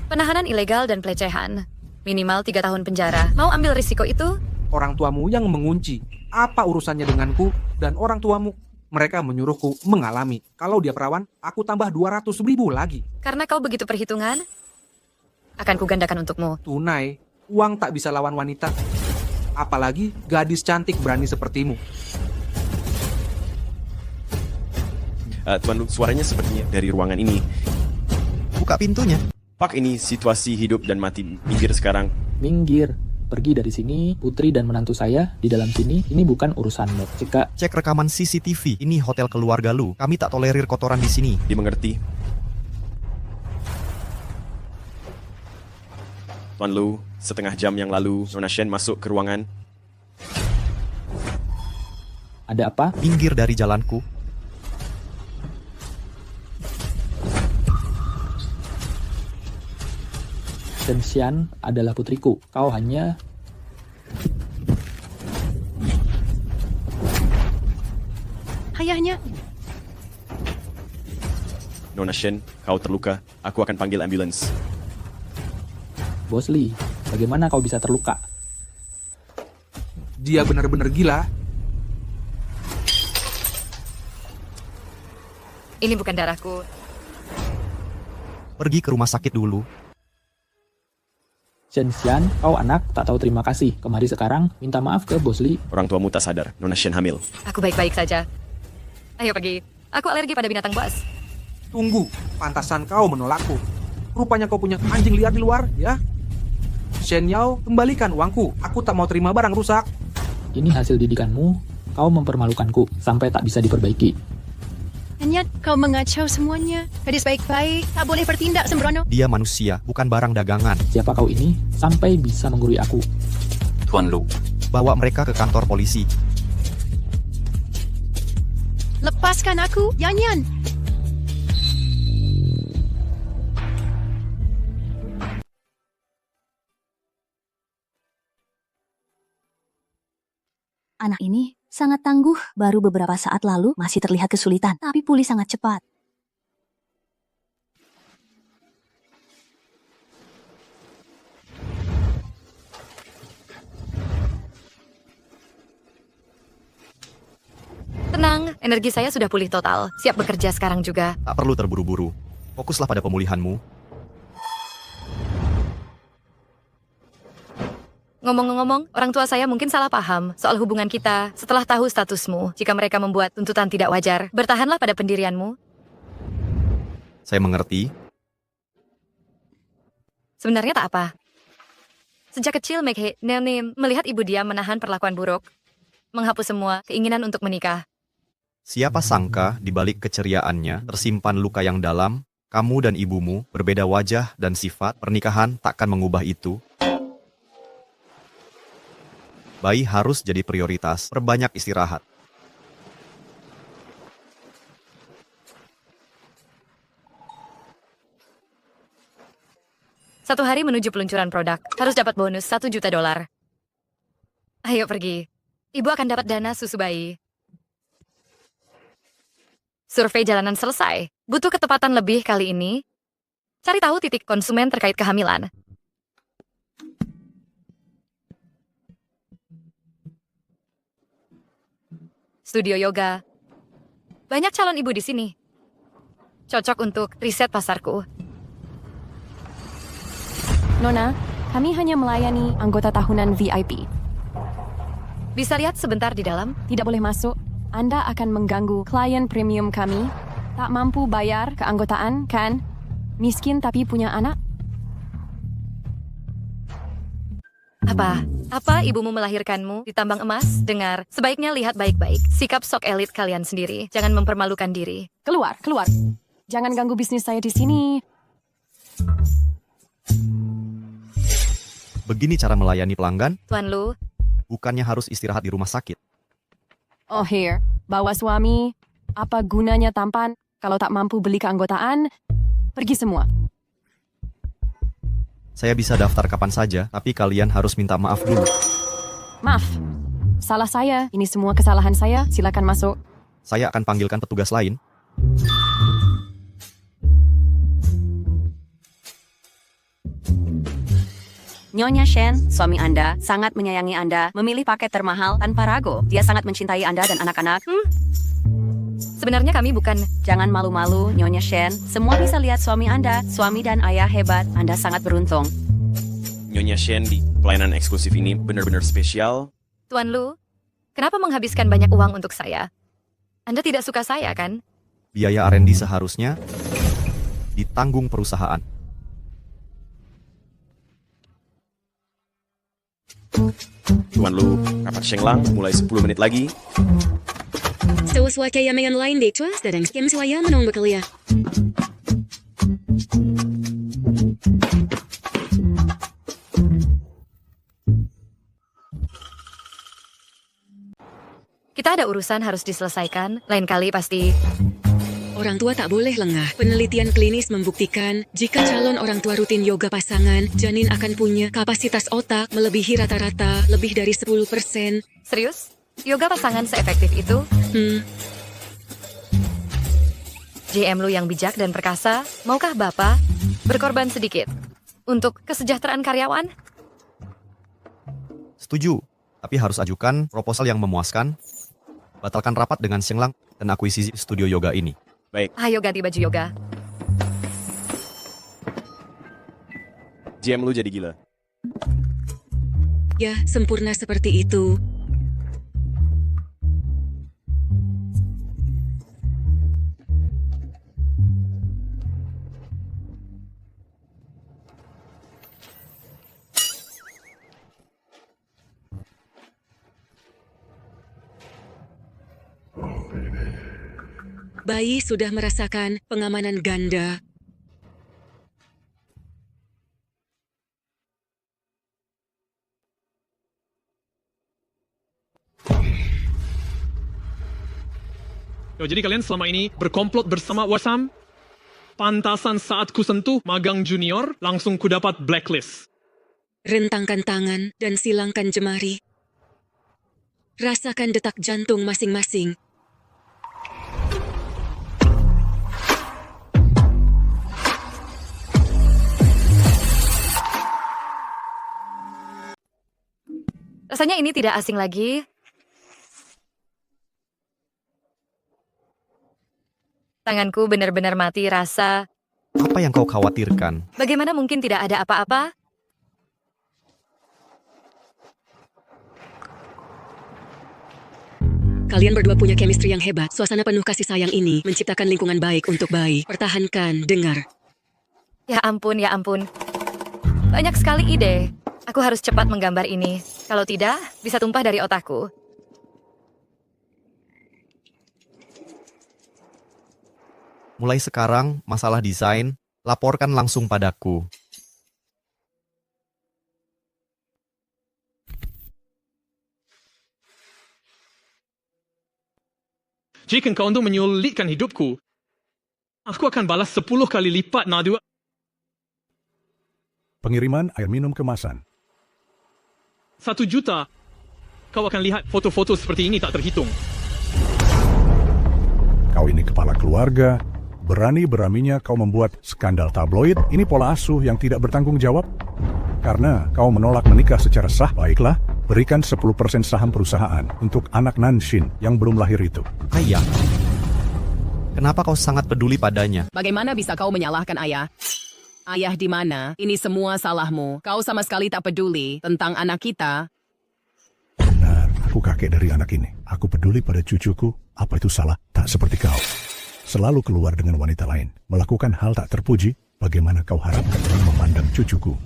Penahanan ilegal dan pelecehan. Minimal 3 tahun penjara. Mau ambil risiko itu? Orang tuamu yang mengunci. Apa urusannya denganku dan orang tuamu? Mereka menyuruhku mengalami. Kalau dia perawan, aku tambah 200.000 lagi. Karena kau begitu perhitungan, akan kugandakan untukmu. Tunai, uang tak bisa lawan wanita. Apalagi gadis cantik berani sepertimu. Tuan Lu, suaranya sepertinya dari ruangan ini. Buka pintunya. Pak, ini situasi hidup dan mati. Minggir sekarang. Minggir. pergi dari sini. Putri dan menantu saya di dalam sini. Ini bukan urusanmu. Jika Cek rekaman CCTV. Ini hotel keluarga lu. Kami tak tolerir kotoran di sini. Dimengerti. Tuan Lu, setengah jam yang lalu, Nona Shen masuk ke ruangan. ada apa? Minggir dari jalanku. Dan Xian adalah putriku. Kau hanya... Ayahnya, Nona Shen, kau terluka. Aku akan panggil ambulans. Bos Lee, bagaimana kau bisa terluka? Dia benar-benar gila. Ini bukan darahku. Pergi ke rumah sakit dulu. Chen Xian, kau anak, tak tahu terima kasih. Kemari sekarang, minta maaf ke Bos Lee. Orang tuamu tak sadar, Nona Shen hamil. Aku baik-baik saja. Ayo pergi. Aku alergi pada binatang buas. Tunggu, pantasan kau menolakku. Rupanya kau punya anjing liar di luar, ya? Shen Yao, kembalikan uangku. Aku tak mau terima barang rusak. Ini hasil didikanmu. Kau mempermalukanku sampai tak bisa diperbaiki. Hanya kau mengacau semuanya. Gadis baik-baik, tak boleh bertindak sembrono. Dia manusia, bukan barang dagangan. Siapa kau ini sampai bisa menggurui aku? Tuan Lu. Bawa mereka ke kantor polisi. Lepaskan aku, Yan Yan. Anak ini sangat tangguh, baru beberapa saat lalu masih terlihat kesulitan, tapi pulih sangat cepat. Tenang, energi saya sudah pulih total. Siap bekerja sekarang juga. Tak perlu terburu-buru. Fokuslah pada pemulihanmu. Ngomong-ngomong, orang tua saya mungkin salah paham soal hubungan kita setelah tahu statusmu. Jika mereka membuat tuntutan tidak wajar, bertahanlah pada pendirianmu. Saya mengerti. Sebenarnya tak apa. Sejak kecil, Meghe Neonim melihat ibu dia menahan perlakuan buruk, menghapus semua keinginan untuk menikah. Siapa sangka di balik keceriaannya tersimpan luka yang dalam. Kamu dan ibumu berbeda wajah dan sifat. Pernikahan takkan mengubah itu. Bayi harus jadi prioritas. Perbanyak istirahat. Satu hari menuju peluncuran produk, harus dapat bonus $1 juta. Ayo pergi. Ibu akan dapat dana susu bayi. Survei jalanan selesai. Butuh ketepatan lebih kali ini. Cari tahu titik konsumen terkait kehamilan. Studio yoga. Banyak calon ibu di sini. Cocok untuk riset pasarku. Nona, kami hanya melayani anggota tahunan VIP. Bisa lihat sebentar di dalam? Tidak boleh masuk. Anda akan mengganggu klien premium kami. Tak mampu bayar keanggotaan, kan? Miskin tapi punya anak? Apa? Apa ibumu melahirkanmu di tambang emas? Dengar, sebaiknya lihat baik-baik. Sikap sok elit kalian sendiri. Jangan mempermalukan diri. Keluar, keluar. Jangan ganggu bisnis saya di sini. Begini cara melayani pelanggan? Tuan Lu. Bukannya harus istirahat di rumah sakit. Oh here, bawa suami. Apa gunanya tampan? Kalau tak mampu beli keanggotaan, pergi semua. Saya bisa daftar kapan saja, tapi kalian harus minta maaf dulu. Maaf, salah saya. Ini semua kesalahan saya. Silakan masuk. Saya akan panggilkan petugas lain. Nyonya Shen, suami Anda, sangat menyayangi Anda, memilih paket termahal tanpa ragu. Dia sangat mencintai Anda dan anak-anak. Sebenarnya kami bukan... Jangan malu-malu, Nyonya Shen. Semua bisa lihat suami Anda. Suami dan ayah hebat. Anda sangat beruntung. Nyonya Shen di pelayanan eksklusif ini benar-benar spesial. Tuan Lu, kenapa menghabiskan banyak uang untuk saya? Anda tidak suka saya, kan? Biaya R&D seharusnya ditanggung perusahaan. Tuan Lu, rapat Shenglang mulai 10 menit lagi. Sewa kaya mayan lain deh, cuas dadang skem swaya menong bekerja. Kita ada urusan harus diselesaikan, lain kali pasti. Orang tua tak boleh lengah. Penelitian klinis membuktikan, jika calon orang tua rutin yoga pasangan, janin akan punya kapasitas otak melebihi rata-rata lebih dari 10%. Serius? Yoga pasangan seefektif itu? JM Lu yang bijak dan perkasa, maukah Bapak berkorban sedikit untuk kesejahteraan karyawan? Setuju, tapi harus ajukan proposal yang memuaskan. Batalkan rapat dengan Shenglang dan akuisisi studio yoga ini. Baik. Ayo ganti baju yoga. GM Lu jadi gila. Ya, sempurna seperti itu. Bayi sudah merasakan pengamanan ganda. Jadi kalian selama ini berkomplot bersama Wasam? Pantasan saat ku sentuh magang junior, langsung ku dapat blacklist. Rentangkan tangan dan silangkan jemari. Rasakan detak jantung masing-masing. Rasanya ini tidak asing lagi. Tanganku benar-benar mati rasa. Apa yang kau khawatirkan? Bagaimana mungkin tidak ada apa-apa? Kalian berdua punya chemistry yang hebat. Suasana penuh kasih sayang ini menciptakan lingkungan baik untuk bayi. Pertahankan, dengar. Ya ampun, ya ampun. Banyak sekali ide. Aku harus cepat menggambar ini. Kalau tidak, bisa tumpah dari otakku. Mulai sekarang, masalah desain, laporkan langsung padaku. Jika kau untuk menyulitkan hidupku, aku akan balas 10 kali lipat Nadua. Pengiriman air minum kemasan. 1 juta. Kau akan lihat foto-foto seperti ini tak terhitung. Kau ini kepala keluarga, berani-beraninya kau membuat skandal tabloid. Ini pola asuh yang tidak bertanggung jawab. Karena kau menolak menikah secara sah, baiklah, berikan 10% saham perusahaan untuk anak Nanshin yang belum lahir itu. Ayah, kenapa kau sangat peduli padanya? Bagaimana bisa kau menyalahkan ayah? Ayah di mana? Ini semua salahmu. Kau sama sekali tak peduli tentang anak kita. Benar, aku kakek dari anak ini. Aku peduli pada cucuku. Apa itu salah? Tak seperti kau. Selalu keluar dengan wanita lain. Melakukan hal tak terpuji. Bagaimana kau harapkan orang memandang cucuku?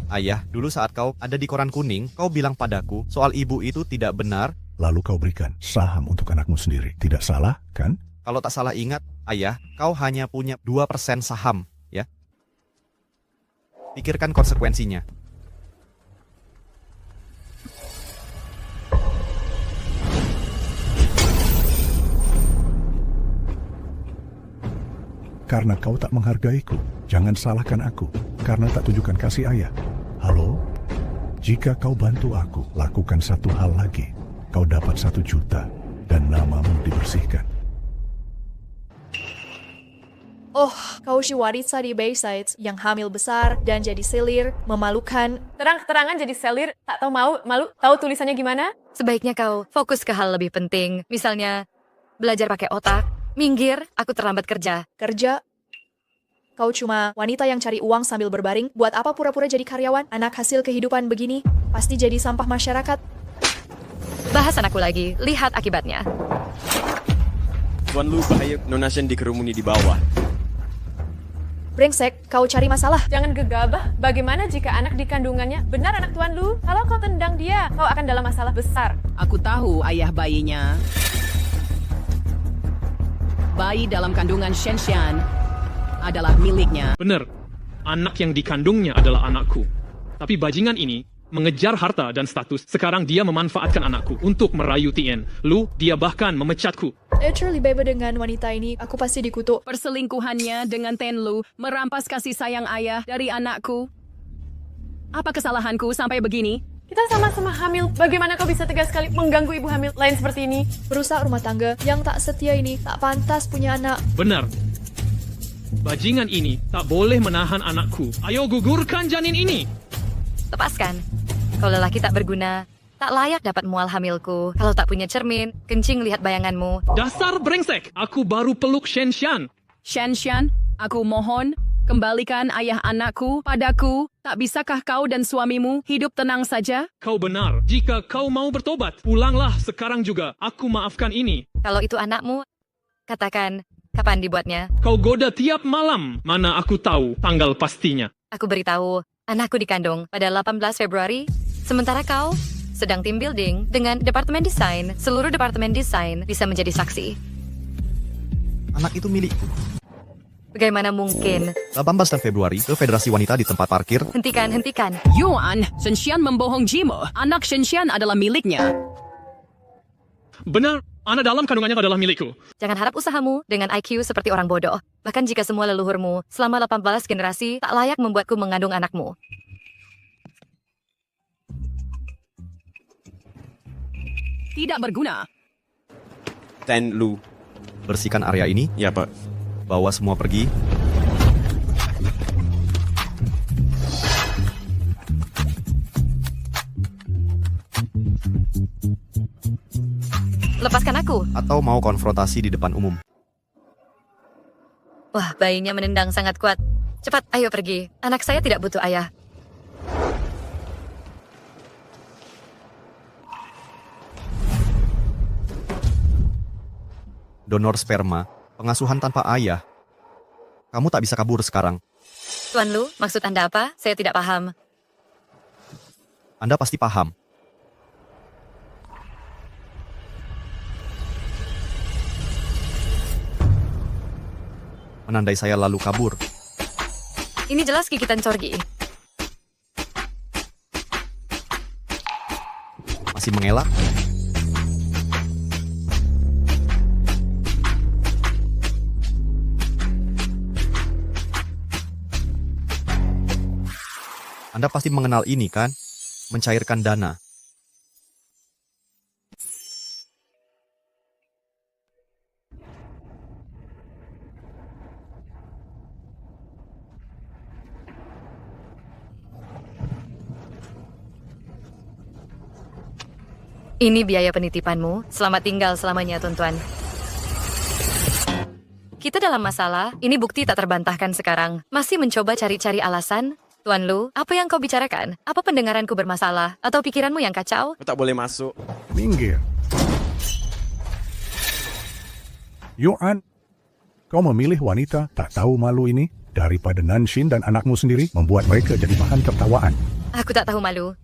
Ayah, dulu saat kau ada di koran kuning, kau bilang padaku soal ibu itu tidak benar. Lalu kau berikan saham untuk anakmu sendiri. Tidak salah, kan? Kalau tak salah ingat, ayah, kau hanya punya 2% saham, ya? Pikirkan konsekuensinya. Karena kau tak menghargaiku, jangan salahkan aku. Karena tak tunjukkan kasih ayah. Halo? Jika kau bantu aku, lakukan satu hal lagi. Kau dapat 1 juta dan namamu dibersihkan. Oh, kau si Warisa di Bayside yang hamil besar dan jadi selir, memalukan. Terang-terangan jadi selir, tak tahu malu, tahu tulisannya gimana? Sebaiknya kau fokus ke hal lebih penting. Misalnya, belajar pakai otak. Minggir, aku terlambat kerja. Kerja? Kau cuma wanita yang cari uang sambil berbaring. Buat apa pura-pura jadi karyawan? Anak hasil kehidupan begini, pasti jadi sampah masyarakat. Bahas anakku lagi, lihat akibatnya. Tuan Lu, bahaya Nona Shen dikerumuni di bawah. Brengsek, kau cari masalah. Jangan gegabah. Bagaimana jika anak di kandungannya benar anak Tuan Lu? Kalau kau tendang dia, kau akan dalam masalah besar. Aku tahu ayah bayinya. Bayi dalam kandungan Shenshan adalah miliknya. Benar, anak yang dikandungnya adalah anakku. Tapi bajingan ini mengejar harta dan status. Sekarang dia memanfaatkan anakku untuk merayu Tien. Lu, dia bahkan memecatku. Literally baby dengan wanita ini, aku pasti dikutuk. Perselingkuhannya dengan Tenlu merampas kasih sayang ayah dari anakku. Apa kesalahanku sampai begini? Kita sama-sama hamil. Bagaimana kau bisa tegas sekali mengganggu ibu hamil lain seperti ini? Perusahaan rumah tangga yang tak setia ini tak pantas punya anak. Benar. Bajingan ini tak boleh menahan anakku. Ayo gugurkan janin ini. Lepaskan. Kau lelaki tak berguna. Tak layak dapat mual hamilku. Kalau tak punya cermin, kencing lihat bayanganmu. Dasar brengsek. Aku baru peluk Shenshan. Shenshan, aku mohon, kembalikan ayah anakku padaku. Tak bisakah kau dan suamimu hidup tenang saja? Kau benar. Jika kau mau bertobat, pulanglah sekarang juga. Aku maafkan ini. Kalau itu anakmu, katakan kapan dibuatnya. Kau goda tiap malam. Mana aku tahu tanggal pastinya. Aku beritahu, anakku dikandung pada 18 Februari. Sementara kau sedang team building dengan Departemen Desain. Seluruh Departemen Desain bisa menjadi saksi. Anak itu milikku. Bagaimana mungkin? 18 Februari ke Federasi Wanita di tempat parkir. Hentikan, hentikan. Yuan, Shenshan membohong Jimo. Anak Shenshan adalah miliknya. Benar, anak dalam kandungannya adalah milikku. Jangan harap usahamu dengan IQ seperti orang bodoh. Bahkan jika semua leluhurmu selama 18 generasi tak layak membuatku mengandung anakmu. Tidak berguna. Tenlu. Bersihkan area ini. Ya, Pak. Bawa semua pergi. Lepaskan aku. Atau mau konfrontasi di depan umum. Wah, bayinya menendang sangat kuat. Cepat, ayo pergi. Anak saya tidak butuh ayah. Donor sperma, pengasuhan tanpa ayah. Kamu tak bisa kabur sekarang. Tuan Lu, maksud Anda apa? Saya tidak paham. Anda pasti paham. Menandai saya lalu kabur. Ini jelas gigitan corgi. Masih mengelak? Anda pasti mengenal ini, kan? Mencairkan dana. Ini biaya penitipanmu. Selamat tinggal selamanya, tuan-tuan. Kita dalam masalah. Ini bukti tak terbantahkan sekarang. Masih mencoba cari-cari alasan? Tuan Lu, apa yang kau bicarakan? Apa pendengaranku bermasalah? Atau pikiranmu yang kacau? Kau tak boleh masuk. Minggir. Yuan, kau memilih wanita tak tahu malu ini daripada Nanshin dan anakmu sendiri membuat mereka jadi bahan tertawaan. Aku tak tahu malu.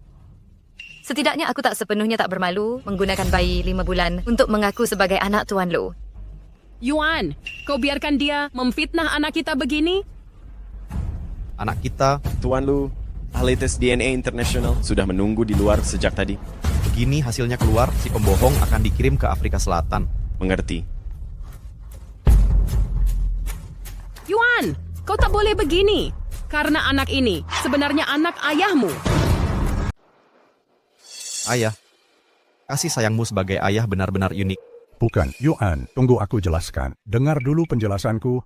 Setidaknya aku tak sepenuhnya tak bermalu menggunakan bayi 5 bulan untuk mengaku sebagai anak Tuan Lu. Yuan, kau biarkan dia memfitnah anak kita begini? Anak kita, Tuan Lu, ahli tes DNA internasional sudah menunggu di luar sejak tadi. Begini hasilnya keluar, si pembohong akan dikirim ke Afrika Selatan. Mengerti. Yuan, kau tak boleh begini. Karena anak ini sebenarnya anak ayahmu. Ayah, kasih sayangmu sebagai ayah benar-benar unik. Bukan, Yuan, tunggu aku jelaskan. Dengar dulu penjelasanku.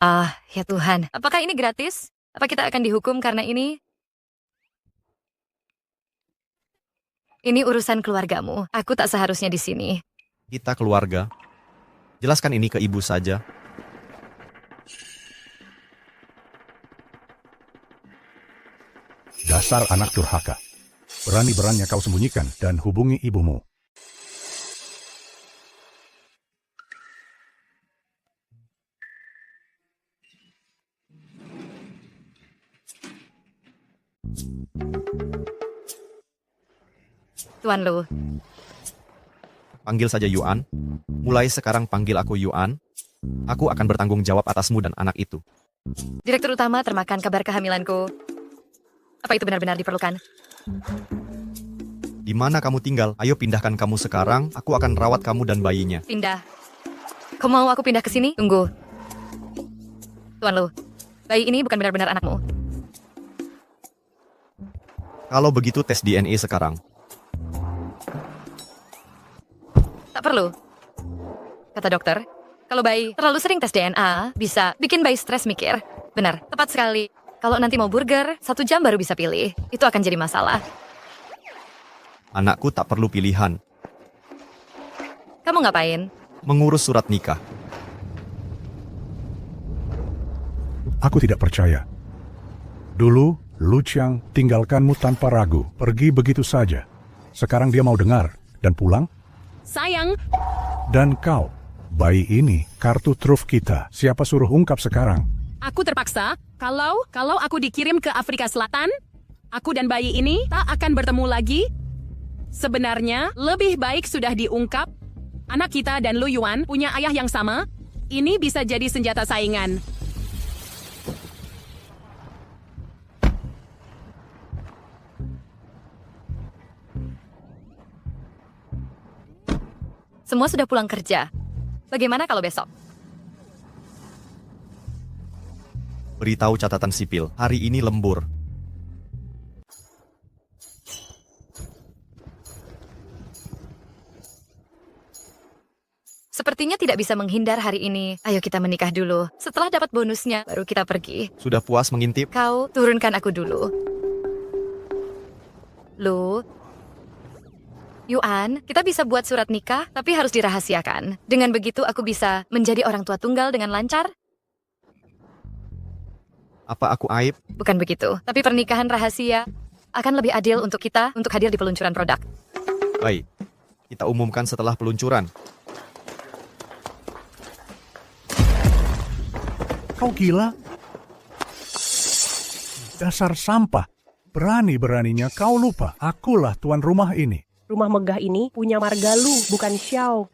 Ah, ya Tuhan. Apakah ini gratis? Apa kita akan dihukum karena ini? Ini urusan keluargamu. Aku tak seharusnya di sini. Kita keluarga. Jelaskan ini ke ibu saja. Dasar anak durhaka. Berani-beraninya kau sembunyikan dan hubungi ibumu. Tuan Lu. Panggil saja Yuan. Mulai sekarang panggil aku Yuan. Aku akan bertanggung jawab atasmu dan anak itu. Direktur utama termakan kabar kehamilanku. Apa itu benar-benar diperlukan? Di mana kamu tinggal? Ayo pindahkan kamu sekarang. Aku akan rawat kamu dan bayinya. Pindah. Kau mau aku pindah ke sini? Tunggu. Tuan Lu, bayi ini bukan benar-benar anakmu. Kalau begitu tes DNA sekarang. Tak perlu. Kata dokter, kalau bayi terlalu sering tes DNA, bisa bikin bayi stres mikir. Benar, tepat sekali. Kalau nanti mau burger, 1 jam baru bisa pilih. Itu akan jadi masalah. Anakku tak perlu pilihan. Kamu ngapain? Mengurus surat nikah. Aku tidak percaya. Dulu, Lu Qiang tinggalkanmu tanpa ragu, pergi begitu saja. Sekarang dia mau dengar dan pulang? Sayang, Dan kau, bayi ini kartu truf kita. Siapa suruh ungkap sekarang? aku terpaksa. Kalau aku dikirim ke Afrika Selatan, aku dan bayi ini tak akan bertemu lagi. Sebenarnya, lebih baik sudah diungkap. Anak kita dan Lu Yuan punya ayah yang sama. Ini bisa jadi senjata saingan. Semua sudah pulang kerja. Bagaimana kalau besok? Beritahu catatan sipil, hari ini lembur. Sepertinya tidak bisa menghindar hari ini. Ayo kita menikah dulu. Setelah dapat bonusnya, baru kita pergi. Sudah puas mengintip? Kau turunkan aku dulu. Lu, Yuan, kita bisa buat surat nikah, tapi harus dirahasiakan. Dengan begitu aku bisa menjadi orang tua tunggal dengan lancar. Apa aku aib? Bukan begitu, tapi pernikahan rahasia akan lebih adil untuk kita untuk hadir di peluncuran produk. Baik, kita umumkan setelah peluncuran. Kau gila? Dasar sampah. Berani-beraninya kau lupa. Akulah tuan rumah ini. Rumah megah ini punya marga Lu, bukan Xiao.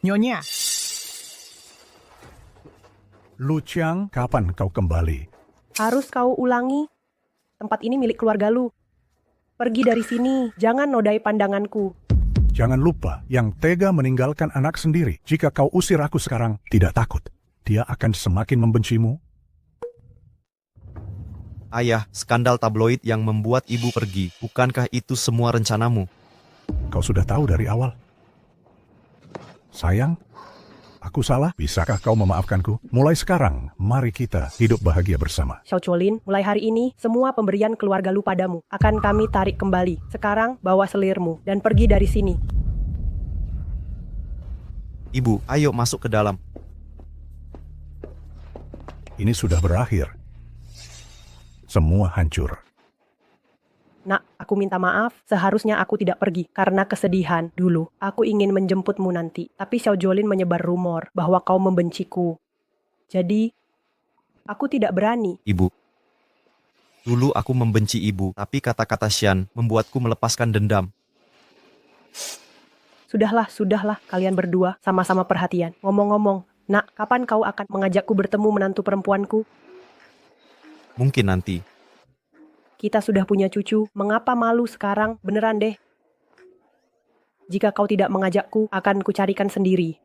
Nyonya. Lu Qiang, kapan kau kembali? Harus kau ulangi. Tempat ini milik keluarga Lu. Pergi dari sini, jangan nodai pandanganku. Jangan lupa, yang tega meninggalkan anak sendiri. Jika kau usir aku sekarang, tidak takut. Dia akan semakin membencimu. Ayah, skandal tabloid yang membuat ibu pergi. Bukankah itu semua rencanamu? Kau sudah tahu dari awal. Sayang, aku salah. Bisakah kau memaafkanku? Mulai sekarang, mari kita hidup bahagia bersama. Xiao Chuolin, mulai hari ini, semua pemberian keluarga Lu padamu akan kami tarik kembali. Sekarang, bawa selirmu dan pergi dari sini. Ibu, ayo masuk ke dalam. Ini sudah berakhir. Semua hancur. Nak, aku minta maaf. Seharusnya aku tidak pergi karena kesedihan. Dulu, aku ingin menjemputmu nanti. Tapi Xiao Jolin menyebar rumor bahwa kau membenciku. Jadi, aku tidak berani. Ibu, dulu aku membenci ibu, tapi kata-kata Xian membuatku melepaskan dendam. Sudahlah, kalian berdua sama-sama perhatian. Ngomong-ngomong, Nak, kapan kau akan mengajakku bertemu menantu perempuanku? Mungkin nanti. Kita sudah punya cucu, mengapa malu sekarang? Beneran deh. Jika kau tidak mengajakku, akan kucarikan sendiri.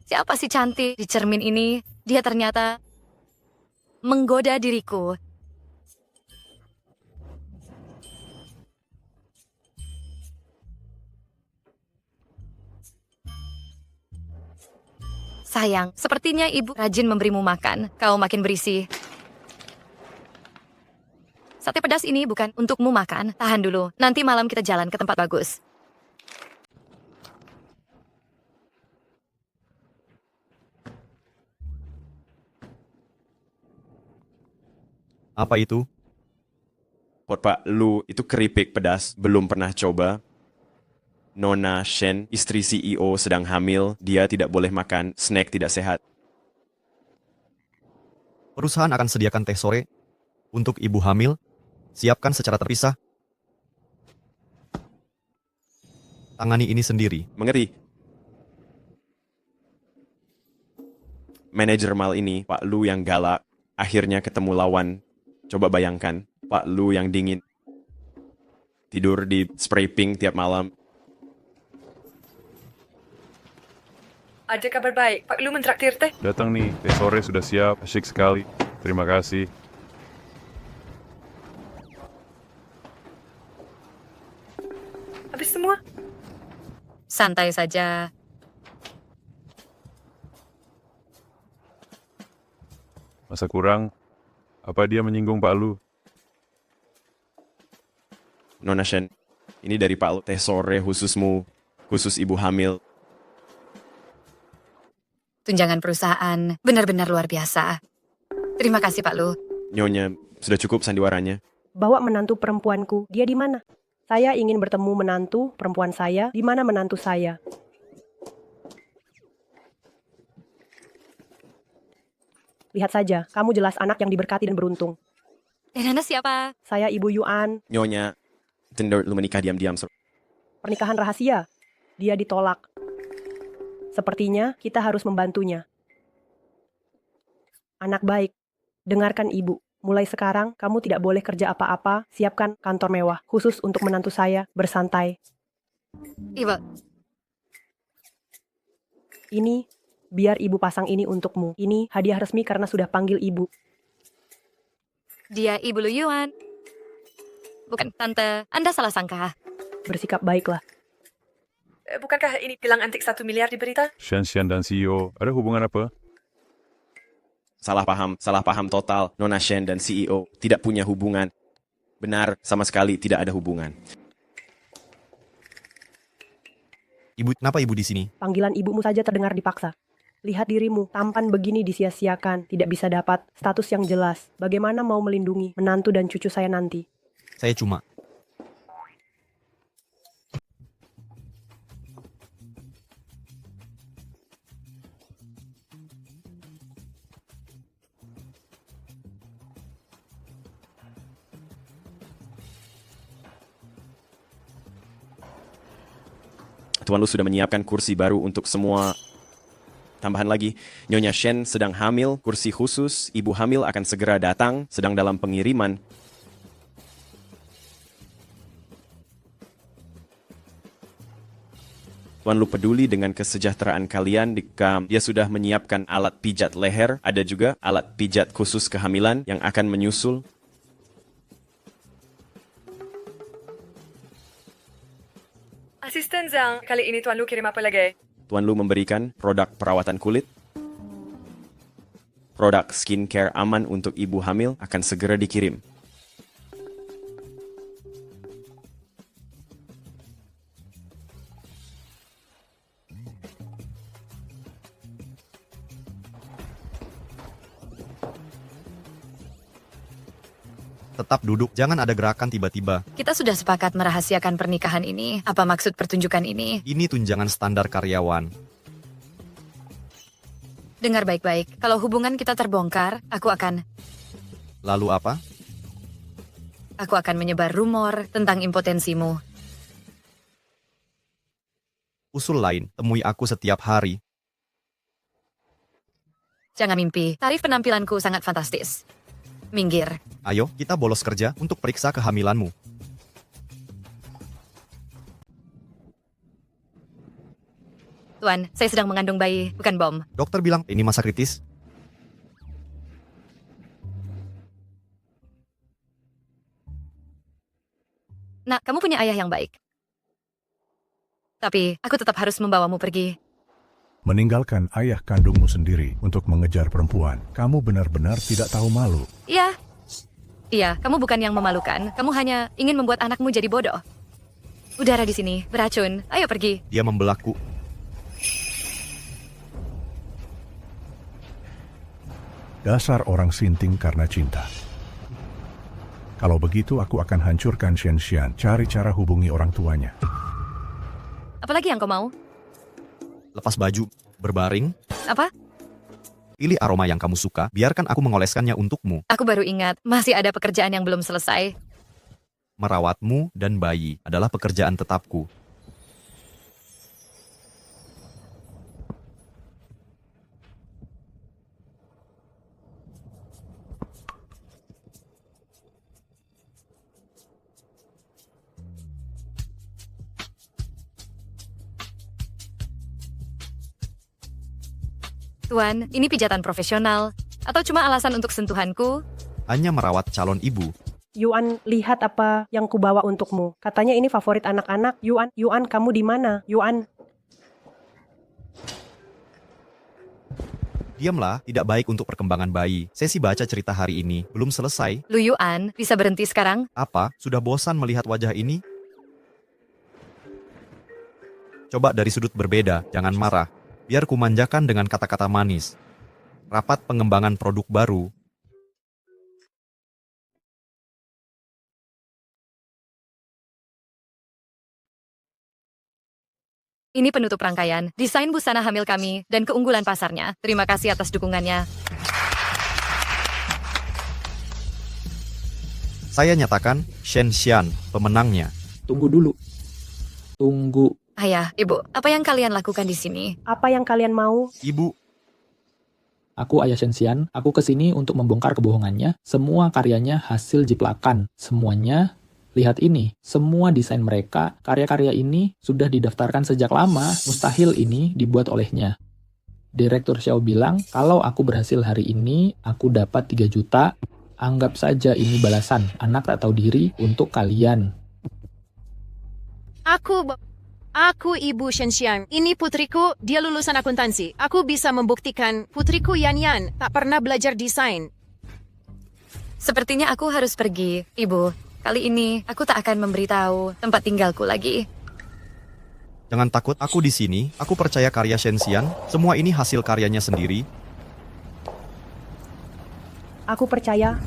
Siapa si cantik di cermin ini? Dia ternyata menggoda diriku. Sayang, sepertinya ibu rajin memberimu makan. Kau makin berisi. Sate pedas ini bukan untukmu makan. Tahan dulu, nanti malam kita jalan ke tempat bagus. Apa itu? Pot Pak Lu itu keripik pedas, belum pernah coba. Nona Shen, istri CEO, sedang hamil. Dia tidak boleh makan snack tidak sehat. Perusahaan akan sediakan teh sore untuk ibu hamil. Siapkan secara terpisah. Tangani ini sendiri. Mengerti? Manajer mal ini, Pak Lu yang galak, akhirnya ketemu lawan. Coba bayangkan, Pak Lu yang dingin. Tidur di spray pink tiap malam. Ada kabar baik. Pak Lu mentraktir teh. Datang nih, teh sore sudah siap, asyik sekali. Terima kasih. Habis semua? Santai saja. Masa kurang? Apa dia menyinggung Pak Lu? Nona Shen, ini dari Pak Lu, teh sore khususmu, khusus ibu hamil. Tunjangan perusahaan benar-benar luar biasa. Terima kasih Pak Lu. Nyonya, sudah cukup sandiwaranya. Bawa menantu perempuanku, dia di mana? Saya ingin bertemu menantu perempuan saya, di mana menantu saya? Lihat saja, kamu jelas anak yang diberkati dan beruntung. Dan Anda siapa? Saya Ibu Yuan. Nyonya, Tinder lu menikah diam-diam. Pernikahan rahasia. Dia ditolak. Sepertinya kita harus membantunya. Anak baik, dengarkan ibu. Mulai sekarang, kamu tidak boleh kerja apa-apa. Siapkan kantor mewah, khusus untuk menantu saya, bersantai. Ibu. Ini, biar ibu pasang ini untukmu. Ini hadiah resmi karena sudah panggil ibu. Dia Ibu Lu Yuan. Bukan Tante, Anda salah sangka. Bersikap baiklah. Bukankah ini gelang antik 1 miliar di berita? Shen dan CEO, ada hubungan apa? Salah paham total. Nona Shen dan CEO tidak punya hubungan. Benar, sama sekali tidak ada hubungan. Ibu, kenapa ibu di sini? Panggilan ibumu saja terdengar dipaksa. Lihat dirimu, tampan begini disia-siakan, tidak bisa dapat status yang jelas. Bagaimana mau melindungi menantu dan cucu saya nanti? Saya cuma... Tuan Lu sudah menyiapkan kursi baru untuk semua. Tambahan lagi, Nyonya Shen sedang hamil, kursi khusus, ibu hamil akan segera datang, sedang dalam pengiriman. Tuan Lu peduli dengan kesejahteraan kalian jika dia sudah menyiapkan alat pijat leher, ada juga alat pijat khusus kehamilan yang akan menyusul. Asisten Zhang, kali ini Tuan Lu kirim apa lagi? Tuan Lu memberikan produk perawatan kulit. Produk skincare aman untuk ibu hamil akan segera dikirim. Tetap duduk, jangan ada gerakan tiba-tiba. Kita sudah sepakat merahasiakan pernikahan ini. Apa maksud pertunjukan ini? Ini tunjangan standar karyawan. Dengar baik-baik, kalau hubungan kita terbongkar, aku akan... Lalu apa? Aku akan menyebar rumor tentang impotensimu. Usul lain, temui aku setiap hari. Jangan mimpi, tarif penampilanku sangat fantastis. Minggir. Ayo, kita bolos kerja untuk periksa kehamilanmu. Tuan, saya sedang mengandung bayi, bukan bom. Dokter bilang, ini masa kritis. Nak, kamu punya ayah yang baik. Tapi, aku tetap harus membawamu pergi. Meninggalkan ayah kandungmu sendiri untuk mengejar perempuan. Kamu benar-benar tidak tahu malu. Iya. Iya, kamu bukan yang memalukan. Kamu hanya ingin membuat anakmu jadi bodoh. Udara di sini beracun. Ayo pergi. Dia membelahku. Dasar orang sinting karena cinta. Kalau begitu aku akan hancurkan Shen Xian. Cari cara hubungi orang tuanya. Apalagi yang kau mau? Lepas baju, berbaring, Apa? pilih aroma yang kamu suka, biarkan aku mengoleskannya untukmu. Aku baru ingat, masih ada pekerjaan yang belum selesai. Merawatmu dan bayi adalah pekerjaan tetapku. Tuan, ini pijatan profesional. Atau cuma alasan untuk sentuhanku? Hanya merawat calon ibu. Yuan, lihat apa yang kubawa untukmu. Katanya ini favorit anak-anak. Yuan, kamu di mana? Yuan. Diamlah, tidak baik untuk perkembangan bayi. Sesi baca cerita hari ini belum selesai. Lu Yuan, bisa berhenti sekarang? Apa? Sudah bosan melihat wajah ini? Coba dari sudut berbeda, jangan marah. Biar kumanjakan dengan kata-kata manis. Rapat pengembangan produk baru. Ini penutup rangkaian, desain busana hamil kami, dan keunggulan pasarnya. Terima kasih atas dukungannya. Saya nyatakan Shen Xian, pemenangnya. Tunggu dulu. Tunggu. Ayah, Ibu, apa yang kalian lakukan di sini? Apa yang kalian mau? Ibu. Aku Ayah Shen Xian, aku kesini untuk membongkar kebohongannya. Semua karyanya hasil jiplakan. Semuanya, lihat ini. Semua desain mereka, karya-karya ini sudah didaftarkan sejak lama. Mustahil ini dibuat olehnya. Direktur Xiao bilang, kalau aku berhasil hari ini, aku dapat 3 juta. Anggap saja ini balasan, anak tak tahu diri untuk kalian. Aku Ibu Shenxian. Ini putriku, dia lulusan akuntansi. Aku bisa membuktikan putriku Yan tak pernah belajar desain. Sepertinya aku harus pergi, Ibu. Kali ini, aku tak akan memberitahu tempat tinggalku lagi. Jangan takut, aku di sini. Aku percaya karya Shen Xian. Semua ini hasil karyanya sendiri. Aku percaya.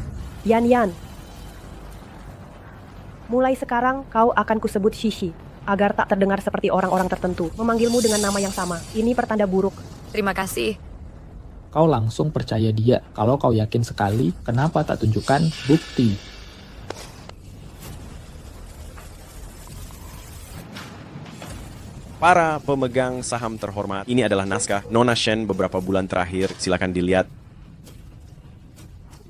Yan. Mulai sekarang, kau akan kusebut Shishi. Agar tak terdengar seperti orang-orang tertentu. Memanggilmu dengan nama yang sama. Ini pertanda buruk. Terima kasih. Kau langsung percaya dia. Kalau kau yakin sekali, kenapa tak tunjukkan bukti? Para pemegang saham terhormat, ini adalah naskah Nona Shen beberapa bulan terakhir. Silakan dilihat.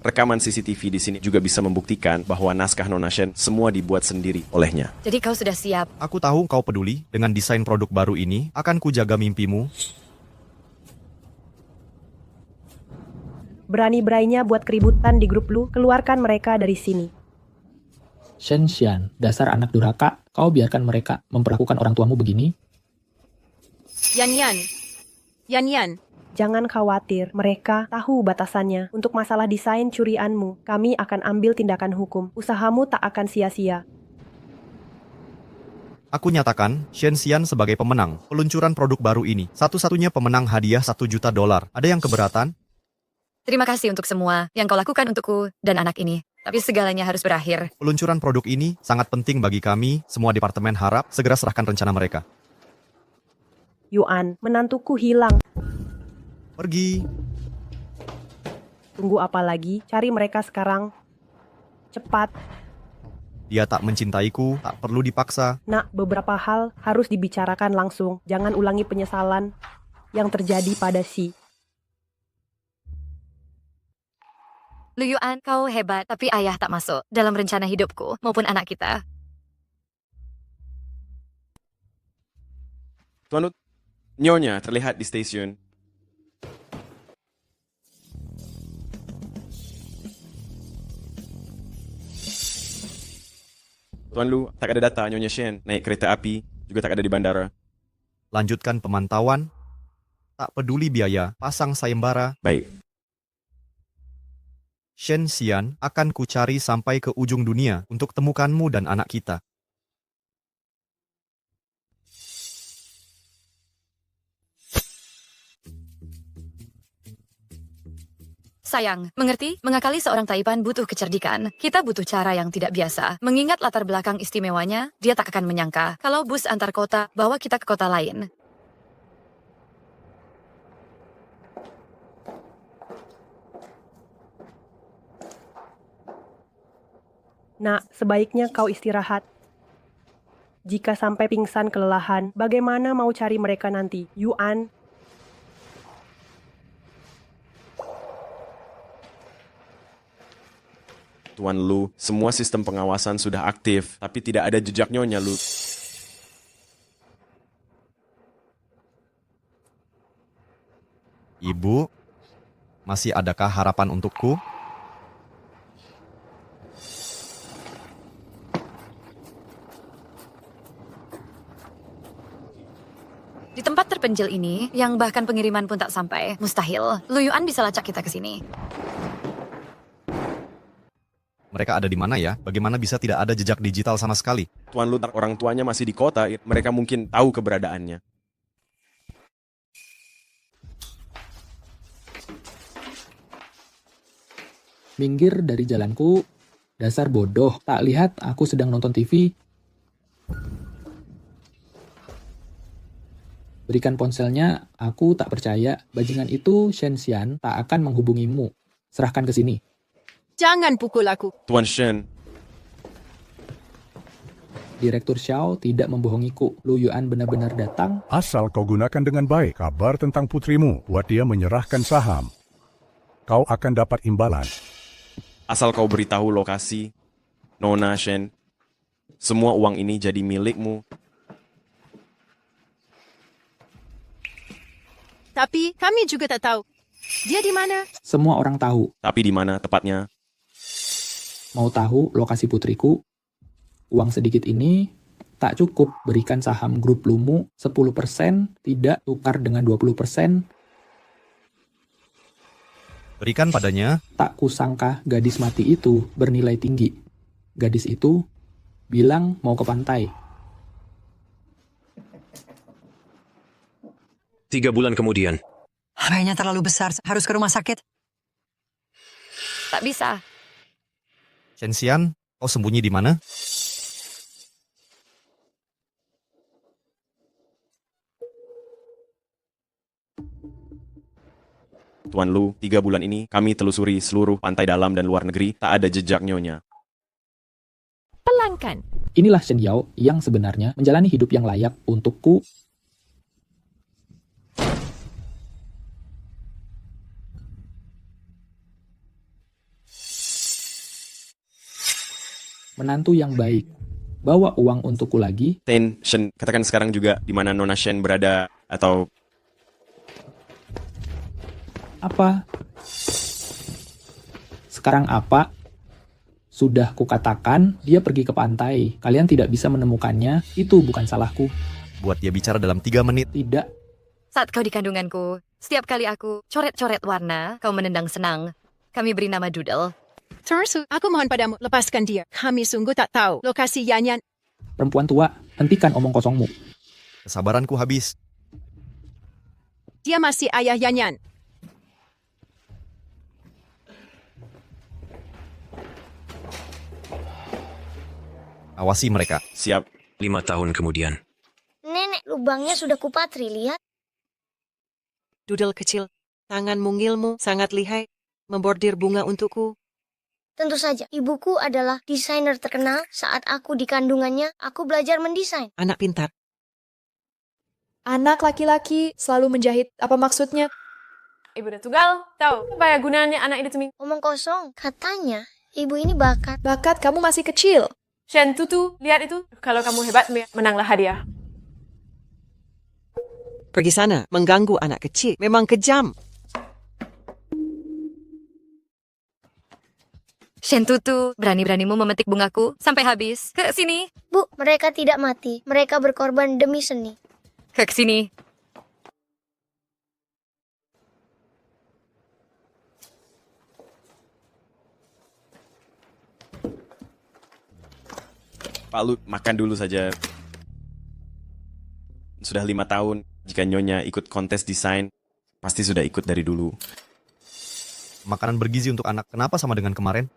Rekaman CCTV di sini juga bisa membuktikan bahwa naskah Nona Shen semua dibuat sendiri olehnya. Jadi kau sudah siap. Aku tahu kau peduli dengan desain produk baru ini. Akan kujaga mimpimu. Berani-beraninya buat keributan di grup lu. Keluarkan mereka dari sini. Shen Xian, dasar anak durhaka. Kau biarkan mereka memperlakukan orang tuamu begini? Yan. Jangan khawatir, mereka tahu batasannya. Untuk masalah desain curianmu, kami akan ambil tindakan hukum. Usahamu tak akan sia-sia. Aku nyatakan Shen Xian sebagai pemenang peluncuran produk baru ini. Satu-satunya pemenang hadiah $1 juta. Ada yang keberatan? Terima kasih untuk semua yang kau lakukan untukku dan anak ini. Tapi segalanya harus berakhir. Peluncuran produk ini sangat penting bagi kami. Semua departemen harap segera serahkan rencana mereka. Yuan, menantuku hilang. Pergi. Tunggu apa lagi? Cari mereka sekarang. Cepat. Dia tak mencintaiku, tak perlu dipaksa. Nak, beberapa hal harus dibicarakan langsung. Jangan ulangi penyesalan yang terjadi pada si. Lu Yuan, kau hebat, tapi ayah tak masuk dalam rencana hidupku maupun anak kita. Tuan Lu, Nyonya terlihat di stasiun. Tuan Lu, tak ada data Nyonya Shen naik kereta api, juga tak ada di bandara. Lanjutkan pemantauan. Tak peduli biaya, pasang sayembara. Baik. Shen Xian akan kucari sampai ke ujung dunia untuk temukanmu dan anak kita. Sayang, mengerti? Mengakali seorang Taipan butuh kecerdikan. Kita butuh cara yang tidak biasa. Mengingat latar belakang istimewanya, dia tak akan menyangka kalau bus antar kota bawa kita ke kota lain. Nak, sebaiknya kau istirahat. Jika sampai pingsan kelelahan, bagaimana mau cari mereka nanti? Yuan, Tuan Lu, semua sistem pengawasan sudah aktif, tapi tidak ada jejak Nyonya Lu. Ibu, masih adakah harapan untukku? Di tempat terpencil ini, yang bahkan pengiriman pun tak sampai, mustahil. Lu Yuan bisa lacak kita ke sini. Mereka ada di mana ya? Bagaimana bisa tidak ada jejak digital sama sekali? Tuan Lu, orang tuanya masih di kota, mereka mungkin tahu keberadaannya. Minggir dari jalanku, dasar bodoh. Tak lihat aku sedang nonton TV. Berikan ponselnya, aku tak percaya. Bajingan itu, Shen Xian, tak akan menghubungimu. Serahkan ke sini. Jangan pukul aku. Tuan Shen. Direktur Xiao tidak membohongiku. Lu Yuan benar-benar datang. Asal kau gunakan dengan baik kabar tentang putrimu, buat dia menyerahkan saham. Kau akan dapat imbalan. Asal kau beritahu lokasi, Nona Shen, semua uang ini jadi milikmu. Tapi kami juga tak tahu. Dia di mana? Semua orang tahu. Tapi di mana tepatnya? Mau tahu lokasi putriku? Uang sedikit ini tak cukup berikan saham grup Lumu 10%, tidak tukar dengan 20%. Berikan padanya. Tak kusangka gadis mati itu bernilai tinggi. Gadis itu bilang mau ke pantai. 3 bulan kemudian. Kayaknya terlalu besar, harus ke rumah sakit. Tak bisa. Shen Xian, kau sembunyi di mana? Tuan Lu, 3 bulan ini kami telusuri seluruh pantai dalam dan luar negeri, tak ada jejak Nyonya. Pelangkan. Inilah Shen Yao yang sebenarnya menjalani hidup yang layak untukku. Menantu yang baik. Bawa uang untukku lagi. Ten Shen, katakan sekarang juga di mana Nona Shen berada, atau... Apa? Sekarang apa? Sudah kukatakan, dia pergi ke pantai. Kalian tidak bisa menemukannya, itu bukan salahku. Buat dia bicara dalam 3 menit. Tidak. Saat kau di kandunganku, setiap kali aku coret-coret warna, kau menendang senang. Kami beri nama Doodle. Tersu, aku mohon padamu, lepaskan dia. Kami sungguh tak tahu lokasi Yanyan. Perempuan tua, hentikan omong kosongmu. Kesabaranku habis. Dia masih ayah Yanyan. Awasi mereka. Siap. 5 tahun kemudian. Nenek, lubangnya sudah kupatri, lihat. Doodle kecil, tangan mungilmu sangat lihai, membordir bunga untukku. Tentu saja, ibuku adalah desainer terkenal. Saat aku di kandungannya, aku belajar mendesain. Anak pintar. Anak laki-laki selalu menjahit. Apa maksudnya? Ibu udah tunggal, tahu apa ya gunanya anak ini ceming? Omong kosong, katanya ibu ini bakat. Bakat, kamu masih kecil. Shen Tutu, lihat itu. Kalau kamu hebat, menanglah hadiah. Pergi sana, mengganggu anak kecil. Memang kejam. Shen Tutu, berani-beranimu memetik bungaku sampai habis. Ke sini. Bu, mereka tidak mati. Mereka berkorban demi seni. Ke sini. Pak Lu, makan dulu saja. Sudah 5 tahun. Jika Nyonya ikut kontes desain, pasti sudah ikut dari dulu. Makanan bergizi untuk anak. Kenapa sama dengan kemarin?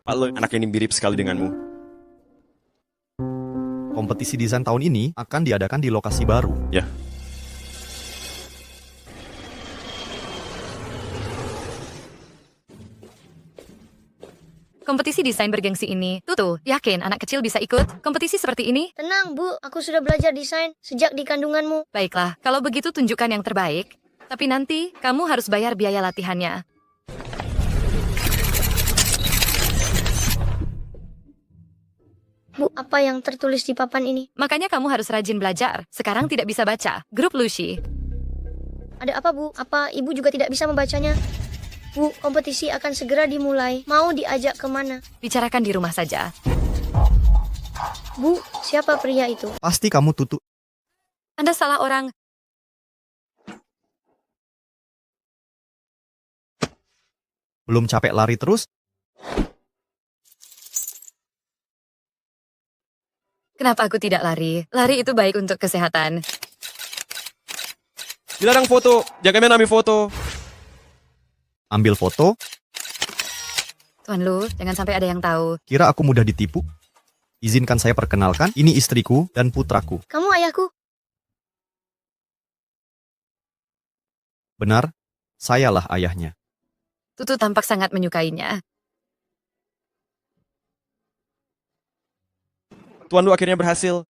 Halo, anak ini mirip sekali denganmu. Kompetisi desain tahun ini akan diadakan di lokasi baru. Ya. Kompetisi desain bergengsi ini, Tutu, yakin anak kecil bisa ikut kompetisi seperti ini? Tenang, Bu. Aku sudah belajar desain sejak di kandunganmu. Baiklah, kalau begitu tunjukkan yang terbaik. Tapi nanti, kamu harus bayar biaya latihannya. Bu, apa yang tertulis di papan ini? Makanya kamu harus rajin belajar. Sekarang tidak bisa baca. Grup Lucy. Ada apa, Bu? Apa Ibu juga tidak bisa membacanya? Bu, kompetisi akan segera dimulai. Mau diajak kemana? Bicarakan di rumah saja. Bu, siapa pria itu? Pasti kamu Tutu. Anda salah orang. Belum capek lari terus? Kenapa aku tidak lari? Lari itu baik untuk kesehatan. Dilarang foto. Jangan main ambil foto. Ambil foto? Tuan Lu, jangan sampai ada yang tahu. Kira aku mudah ditipu? Izinkan saya perkenalkan, ini istriku dan putraku. Kamu ayahku? Benar, sayalah ayahnya. Tutu tampak sangat menyukainya. Tuan Lu akhirnya berhasil.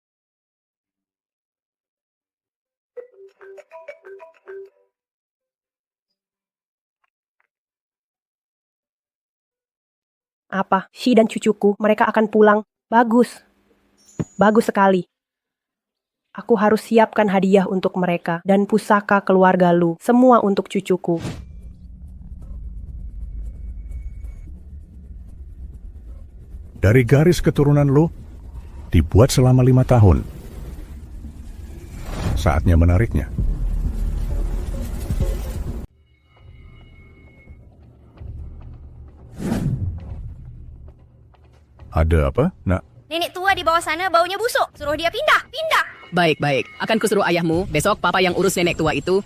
Apa? Shi dan cucuku, mereka akan pulang. Bagus. Bagus sekali. Aku harus siapkan hadiah untuk mereka dan pusaka keluarga Lu. Semua untuk cucuku. Dari garis keturunan Lu, dibuat selama 5 tahun. Saatnya menariknya. Ada apa, Nak? Nenek tua di bawah sana baunya busuk. Suruh dia pindah, pindah. Baik, baik. Akan kusuruh ayahmu, besok papa yang urus nenek tua itu.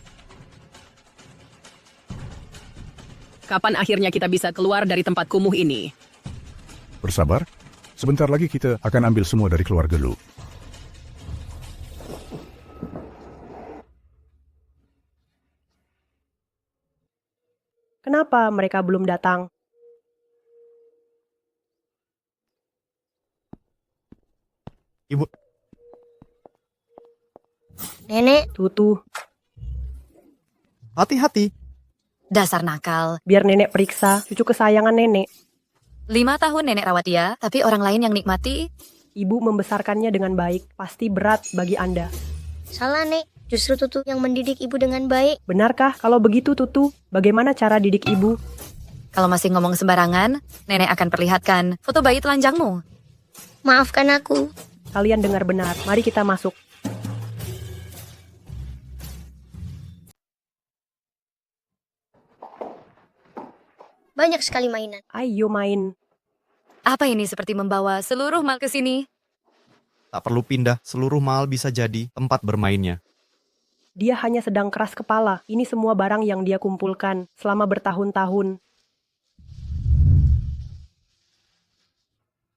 Kapan akhirnya kita bisa keluar dari tempat kumuh ini? Bersabar. Sebentar lagi kita akan ambil semua dari keluarga Lu. Kenapa mereka belum datang? Ibu. Nenek. Tutu. Hati-hati. Dasar nakal. Biar nenek periksa cucu kesayangan nenek. 5 tahun nenek rawat dia, tapi orang lain yang nikmati. Ibu membesarkannya dengan baik, pasti berat bagi Anda. Salah, Nek. Justru Tutu yang mendidik ibu dengan baik. Benarkah kalau begitu, Tutu? Bagaimana cara didik ibu? Kalau masih ngomong sembarangan, nenek akan perlihatkan foto bayi telanjangmu. Maafkan aku. Kalian dengar benar. Mari kita masuk. Banyak sekali mainan. Ayo main. Apa ini seperti membawa seluruh mal ke sini? Tak perlu pindah, seluruh mal bisa jadi tempat bermainnya. Dia hanya sedang keras kepala. Ini semua barang yang dia kumpulkan selama bertahun-tahun.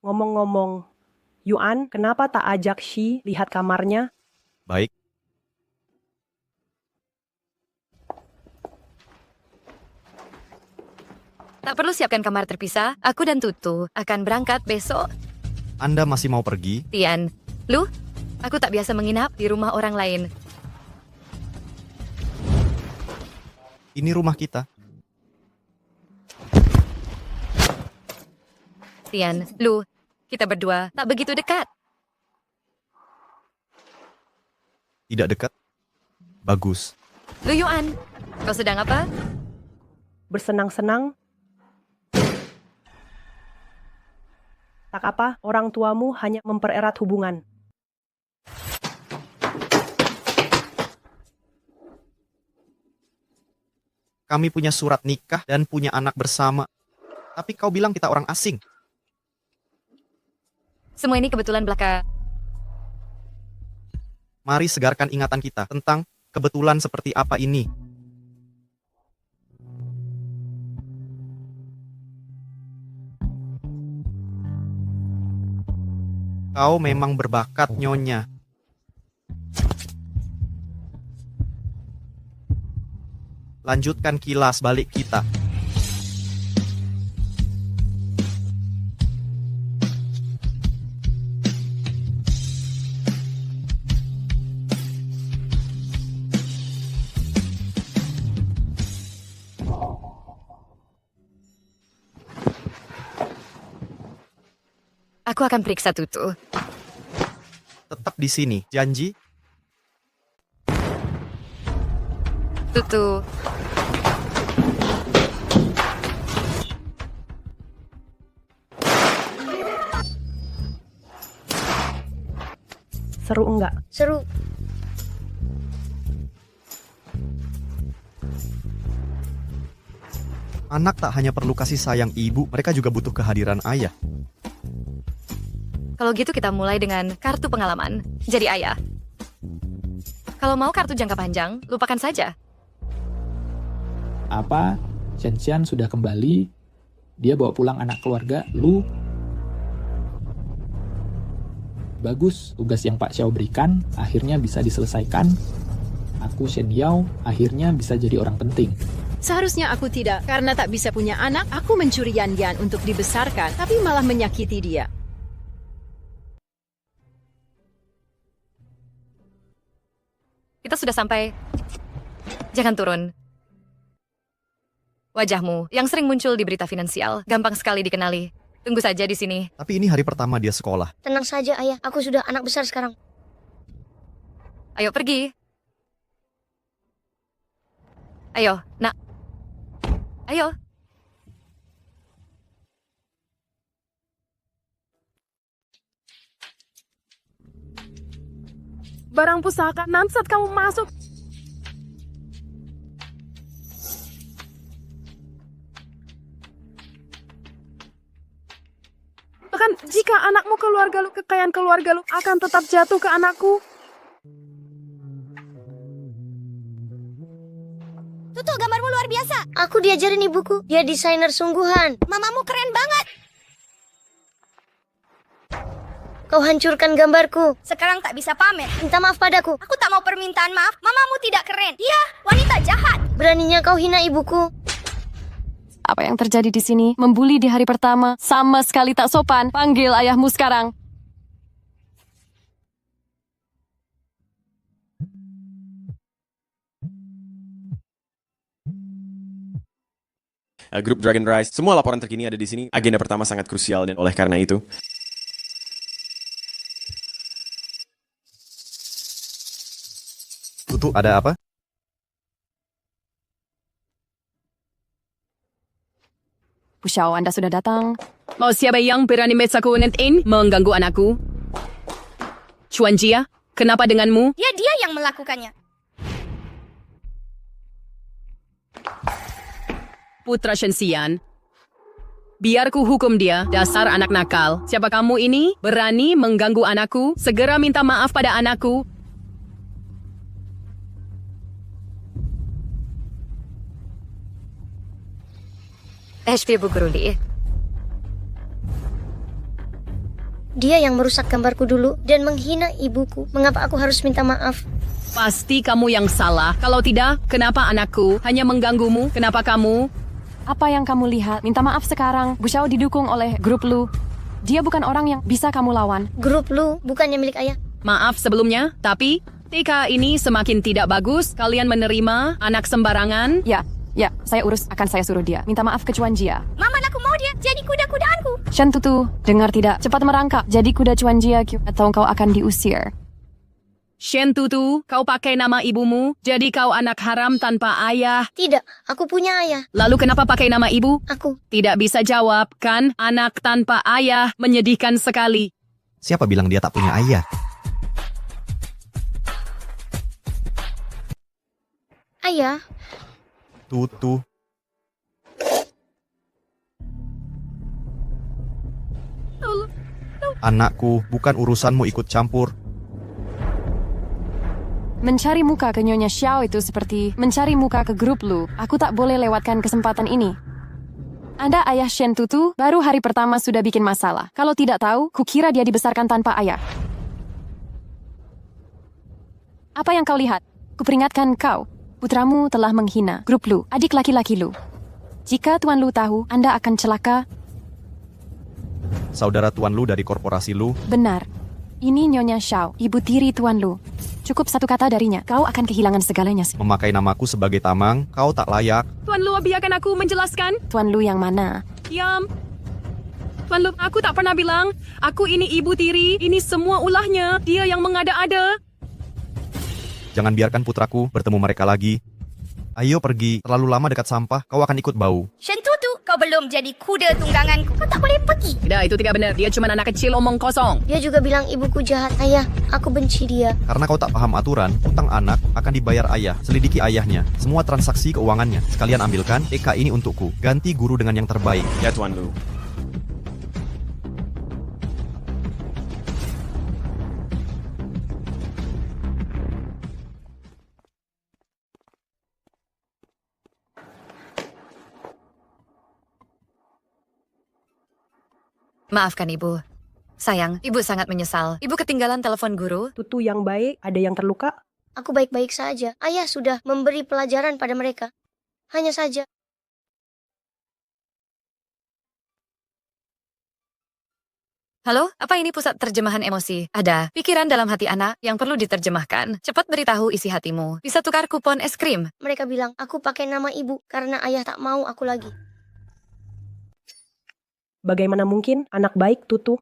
Ngomong-ngomong, Yuan, kenapa tak ajak Shi lihat kamarnya? Baik. Tak perlu siapkan kamar terpisah. Aku dan Tutu akan berangkat besok. Anda masih mau pergi? Tian, Lu, aku tak biasa menginap di rumah orang lain. Ini rumah kita. Tian, Lu, kita berdua tak begitu dekat. Tidak dekat? Bagus. Lu Yuan, kau sedang apa? Bersenang-senang? Tak apa, orang tuamu hanya mempererat hubungan. Kami punya surat nikah dan punya anak bersama. Tapi kau bilang kita orang asing. Semua ini kebetulan belaka. Mari segarkan ingatan kita tentang kebetulan seperti apa ini. Kau memang berbakat, Nyonya. Lanjutkan kilas balik kita. Aku akan periksa Tutu. Tetap di sini, janji? Tutu. Seru enggak? Seru. Anak tak hanya perlu kasih sayang ibu, mereka juga butuh kehadiran ayah. Kalau gitu kita mulai dengan kartu pengalaman. Jadi ayah. Kalau mau kartu jangka panjang, lupakan saja. Apa? Xian sudah kembali. Dia bawa pulang anak keluarga. Lu? Bagus, tugas yang Pak Xiao berikan akhirnya bisa diselesaikan. Aku Shen Yao akhirnya bisa jadi orang penting. Seharusnya aku tidak, karena tak bisa punya anak, aku mencuri Yan Yan untuk dibesarkan, tapi malah menyakiti dia. Kita sudah sampai. Jangan turun. Wajahmu yang sering muncul di berita finansial, gampang sekali dikenali. Tunggu saja di sini. Tapi ini hari pertama dia sekolah. Tenang saja, Ayah. Aku sudah anak besar sekarang. Ayo pergi. Ayo, nak. Ayo. Barang pusaka, nanti saat kamu masuk. Bahkan jika anakmu keluarga lu, kekayaan keluarga lu akan tetap jatuh ke anakku. Tutu, gambarmu luar biasa. Aku diajarin ibuku. Dia desainer sungguhan. Mamamu keren banget. Kau hancurkan gambarku. Sekarang tak bisa pamer. Minta maaf padaku. Aku tak mau permintaan maaf. Mamamu tidak keren. Dia wanita jahat. Beraninya kau hina ibuku. Apa yang terjadi di sini? Membuli di hari pertama, sama sekali tak sopan. Panggil ayahmu sekarang. Grup Dragon Rise, semua laporan terkini ada di sini. Agenda pertama sangat krusial dan oleh karena itu Tutu, ada apa? Bu Xiao, Anda sudah datang. Mau siapa yang berani mengganggu anakku? Chuan Jia, kenapa denganmu? Dia yang melakukannya. Putra Shen Xian. Biar ku hukum dia, dasar anak nakal. Siapa kamu ini? Berani mengganggu anakku? Segera minta maaf pada anakku. HP Bu Guruli. Dia yang merusak gambarku dulu dan menghina ibuku. Mengapa aku harus minta maaf? Pasti kamu yang salah. Kalau tidak, kenapa anakku hanya mengganggumu? Kenapa kamu? Apa yang kamu lihat? Minta maaf sekarang. Bu Xiao didukung oleh grup Lu. Dia bukan orang yang bisa kamu lawan. Grup Lu bukannya milik ayah. Maaf sebelumnya, tapi TK ini semakin tidak bagus. Kalian menerima anak sembarangan. Ya, saya urus. Akan saya suruh dia. Minta maaf ke Chuan Jia. Mama, aku mau dia jadi kuda-kudaanku. Shen Tutu, dengar tidak? Cepat merangkak. Jadi kuda Chuan Jia atau kau akan diusir. Shen Tutu, kau pakai nama ibumu, jadi kau anak haram tanpa ayah. Tidak, aku punya ayah. Lalu kenapa pakai nama ibu? Aku. Tidak bisa jawab, kan? Anak tanpa ayah, menyedihkan sekali. Siapa bilang dia tak punya ayah? Ayah. Tutu. Anakku, bukan urusanmu ikut campur. Mencari muka ke Nyonya Xiao itu seperti mencari muka ke grup Lu. Aku tak boleh lewatkan kesempatan ini. Anda ayah Shen Tutu, baru hari pertama sudah bikin masalah. Kalau tidak tahu, kukira dia dibesarkan tanpa ayah. Apa yang kau lihat? Kuperingatkan kau, putramu telah menghina grup Lu, adik laki-laki Lu. Jika Tuan Lu tahu, Anda akan celaka. Saudara Tuan Lu dari korporasi Lu. Benar. Ini Nyonya Xiao, ibu tiri Tuan Lu. Cukup satu kata darinya, kau akan kehilangan segalanya. Memakai namaku sebagai tamang, kau tak layak. Tuan Lu, biarkan aku menjelaskan. Tuan Lu yang mana? Diam. Tuan Lu, aku tak pernah bilang. Aku ini ibu tiri, ini semua ulahnya. Dia yang mengada-ada. Jangan biarkan putraku bertemu mereka lagi. Ayo pergi, terlalu lama dekat sampah, kau akan ikut bau. Shen Tutu, kau belum jadi kuda tungganganku. Kau tak boleh pergi. Tidak, itu tidak benar. Dia cuma anak kecil omong kosong. Dia juga bilang ibuku jahat. Ayah, aku benci dia. Karena kau tak paham aturan, utang anak akan dibayar ayah. Selidiki ayahnya, semua transaksi keuangannya. Sekalian ambilkan TK ini untukku. Ganti guru dengan yang terbaik. Ya Tuan Lu. Maafkan Ibu. Sayang, Ibu sangat menyesal. Ibu ketinggalan telepon guru. Tutu yang baik, ada yang terluka? Aku baik-baik saja. Ayah sudah memberi pelajaran pada mereka. Hanya saja. Halo, apa ini pusat terjemahan emosi? Ada pikiran dalam hati anak yang perlu diterjemahkan. Cepat beritahu isi hatimu. Bisa tukar kupon es krim. Mereka bilang, aku pakai nama ibu karena ayah tak mau aku lagi. Bagaimana mungkin anak baik Tutu?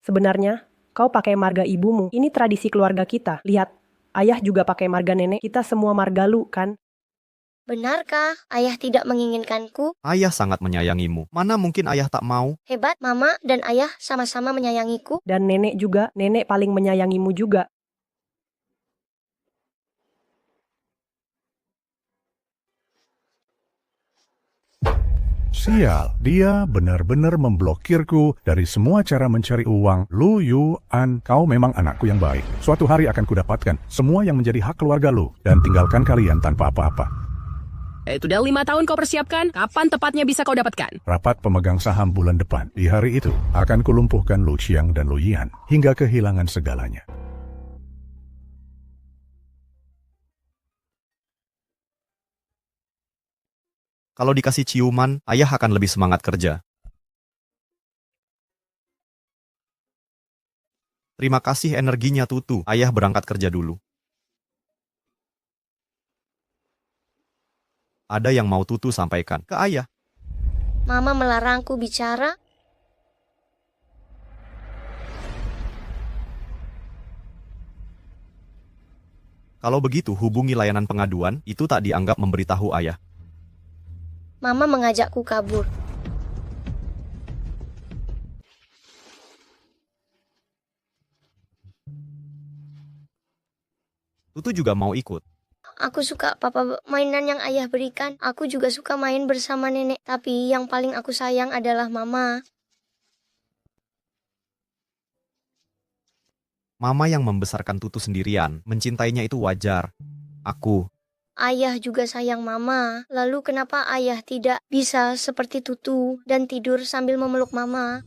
Sebenarnya, kau pakai marga ibumu. Ini tradisi keluarga kita. Lihat, ayah juga pakai marga nenek. Kita semua marga Lu, kan? Benarkah ayah tidak menginginkanku? Ayah sangat menyayangimu. Mana mungkin ayah tak mau? Hebat, mama dan ayah sama-sama menyayangiku. Dan nenek juga, nenek paling menyayangimu juga. Sial, dia benar-benar memblokirku dari semua cara mencari uang. Lu Yuan, kau memang anakku yang baik. Suatu hari akan kudapatkan semua yang menjadi hak keluarga Lu dan tinggalkan kalian tanpa apa-apa. Sudah 5 tahun kau persiapkan. Kapan tepatnya bisa kau dapatkan? Rapat pemegang saham bulan depan. Di hari itu, akan kulumpuhkan Lu Xiang dan Lu Yian hingga kehilangan segalanya. Kalau dikasih ciuman, ayah akan lebih semangat kerja. Terima kasih energinya Tutu. Ayah berangkat kerja dulu. Ada yang mau Tutu sampaikan ke ayah? Mama melarangku bicara. Kalau begitu hubungi layanan pengaduan, itu tak dianggap memberitahu ayah. Mama mengajakku kabur. Tutu juga mau ikut. Aku suka papa mainan yang ayah berikan. Aku juga suka main bersama nenek. Tapi yang paling aku sayang adalah mama. Mama yang membesarkan Tutu sendirian, mencintainya itu wajar. Aku. Ayah juga sayang mama. Lalu kenapa ayah tidak bisa seperti Tutu dan tidur sambil memeluk mama?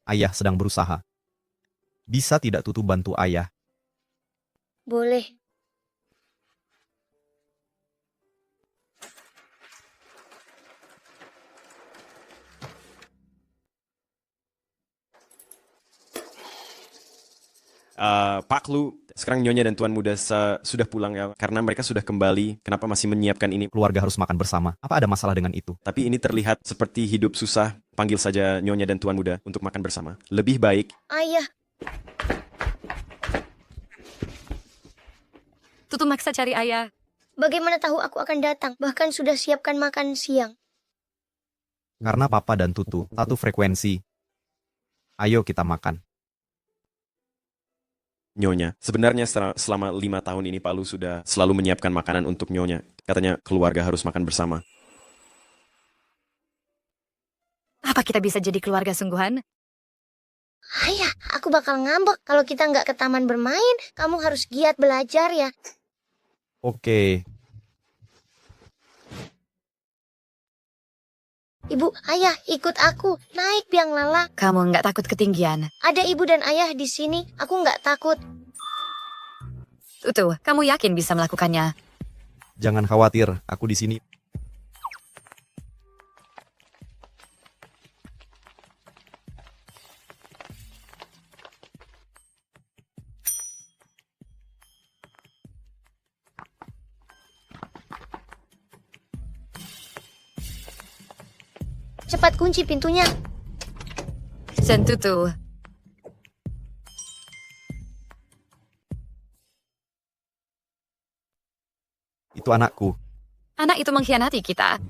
Ayah sedang berusaha. Bisa tidak Tutu bantu ayah? Boleh. Pak Lu, sekarang Nyonya dan Tuan Muda sudah pulang ya, karena mereka sudah kembali. Kenapa masih menyiapkan ini? Keluarga harus makan bersama. Apa ada masalah dengan itu? Tapi ini terlihat seperti hidup susah. Panggil saja Nyonya dan Tuan Muda untuk makan bersama. Lebih baik. Ayah. Tutu maksa cari ayah. Bagaimana tahu aku akan datang? Bahkan sudah siapkan makan siang. Karena papa dan Tutu satu frekuensi. Ayo kita makan. Nyonya, sebenarnya selama 5 tahun ini Pak Lu sudah selalu menyiapkan makanan untuk Nyonya. Katanya keluarga harus makan bersama. Apa kita bisa jadi keluarga sungguhan? Ayah, aku bakal ngambek kalau kita nggak ke taman bermain. Kamu harus giat belajar ya. Oke, Ibu, ayah, ikut aku. Naik biang lala. Kamu nggak takut ketinggian? Ada ibu dan ayah di sini. Aku nggak takut. Tutu, kamu yakin bisa melakukannya? jangan khawatir, aku di sini. Cepat kunci pintunya. Shen Tutu, Itu anakku. anak itu mengkhianati kita.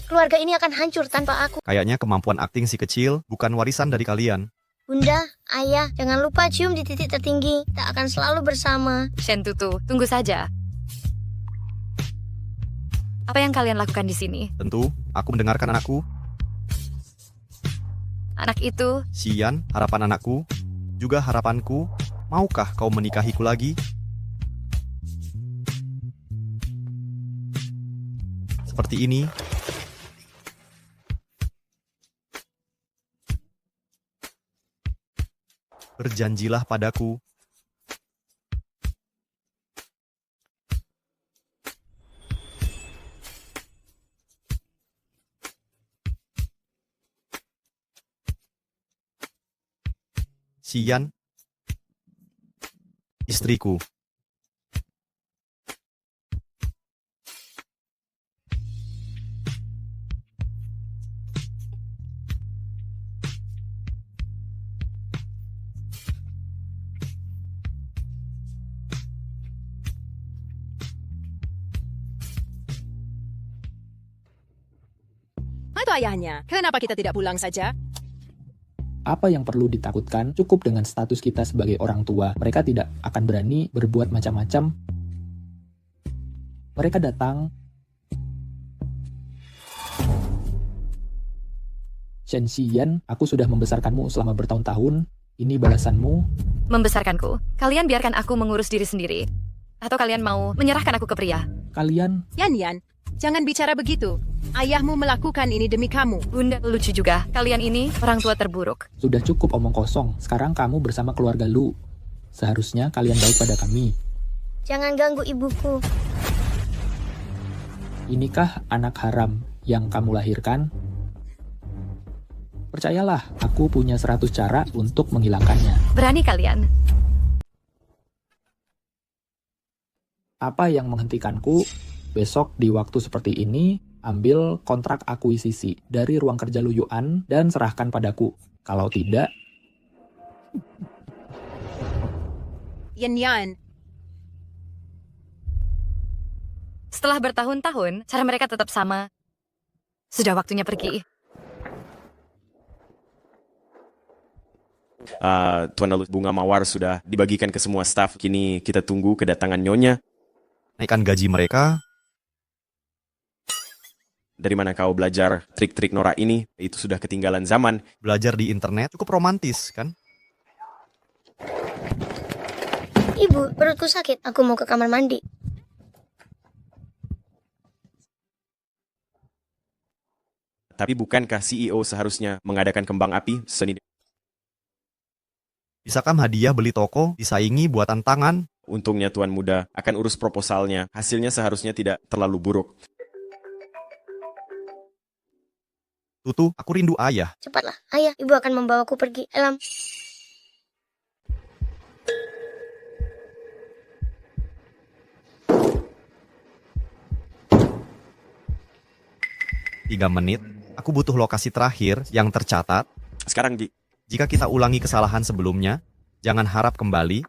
Keluarga ini akan hancur tanpa aku. Kayaknya kemampuan akting si kecil bukan warisan dari kalian. Bunda, ayah, jangan lupa cium di titik tertinggi. Kita akan selalu bersama. Shen Tutu, tunggu saja. Apa yang kalian lakukan di sini? Tentu, aku mendengarkan anakku. Anak itu, Xian, harapan anakku, juga harapanku. Maukah kau menikahiku lagi? Seperti ini. Berjanjilah padaku. Xian, istriku. Itu ayahnya. Kenapa kita tidak pulang saja? Apa yang perlu ditakutkan? Cukup dengan status kita sebagai orang tua. Mereka tidak akan berani berbuat macam-macam. Mereka datang. Shen Xian, aku sudah membesarkanmu selama bertahun-tahun. Ini balasanmu. membesarkanku. Kalian biarkan aku mengurus diri sendiri. Atau kalian mau menyerahkan aku ke pria? Kalian... Yan, jangan bicara begitu. Ayahmu melakukan ini demi kamu. Bunda lucu juga. Kalian ini orang tua terburuk. Sudah cukup omong kosong. Sekarang kamu bersama keluarga Lu. Seharusnya kalian baik pada kami. Jangan ganggu ibuku. Inikah anak haram yang kamu lahirkan? Percayalah, aku punya 100 cara untuk menghilangkannya. Berani kalian? Apa yang menghentikanku? Besok di waktu seperti ini, ambil kontrak akuisisi dari ruang kerja Lu Yuan dan serahkan padaku. Kalau tidak... Yan. Setelah bertahun-tahun, cara mereka tetap sama. Sudah waktunya pergi. Tuan Lalu bunga mawar sudah dibagikan ke semua staf. Kini kita tunggu kedatangan Nyonya. Naikkan gaji mereka. Dari mana kau belajar trik-trik Nora ini? Itu sudah ketinggalan zaman. Belajar di internet cukup romantis, kan? Ibu, perutku sakit. Aku mau ke kamar mandi. Tapi bukankah CEO seharusnya mengadakan kembang api seni? Bisakah hadiah beli toko disaingi buatan tangan? Untungnya Tuan Muda akan urus proposalnya. Hasilnya seharusnya tidak terlalu buruk. Tutu, aku rindu ayah. Cepatlah, ayah. Ibu akan membawaku pergi. Elam. Tiga menit. Aku butuh lokasi terakhir yang tercatat. Sekarang, jika kita ulangi kesalahan sebelumnya, jangan harap kembali.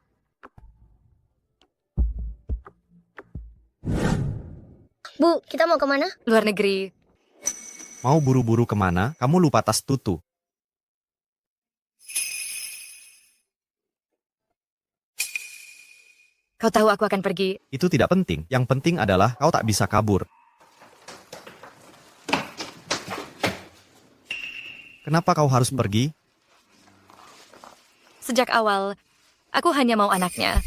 Bu, kita mau kemana? Luar negeri. Mau buru-buru kemana? Kamu lupa tas Tutu. Kau tahu aku akan pergi. Itu tidak penting. Yang penting adalah kau tak bisa kabur. Kenapa kau harus pergi? Sejak awal, aku hanya mau anaknya.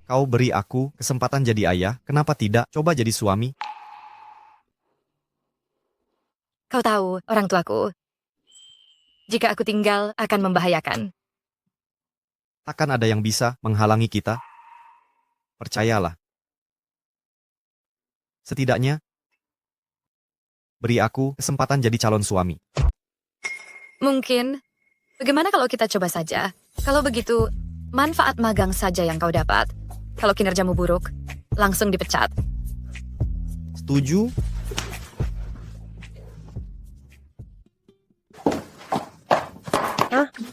Kau beri aku kesempatan jadi ayah, kenapa tidak coba jadi suami? Kau tahu, orang tuaku, jika aku tinggal akan membahayakan. Takkan ada yang bisa menghalangi kita? Percayalah. Setidaknya, beri aku kesempatan jadi calon suami. Mungkin, bagaimana kalau kita coba saja? Kalau begitu, manfaat magang saja yang kau dapat. Kalau kinerjamu buruk, langsung dipecat. Setuju?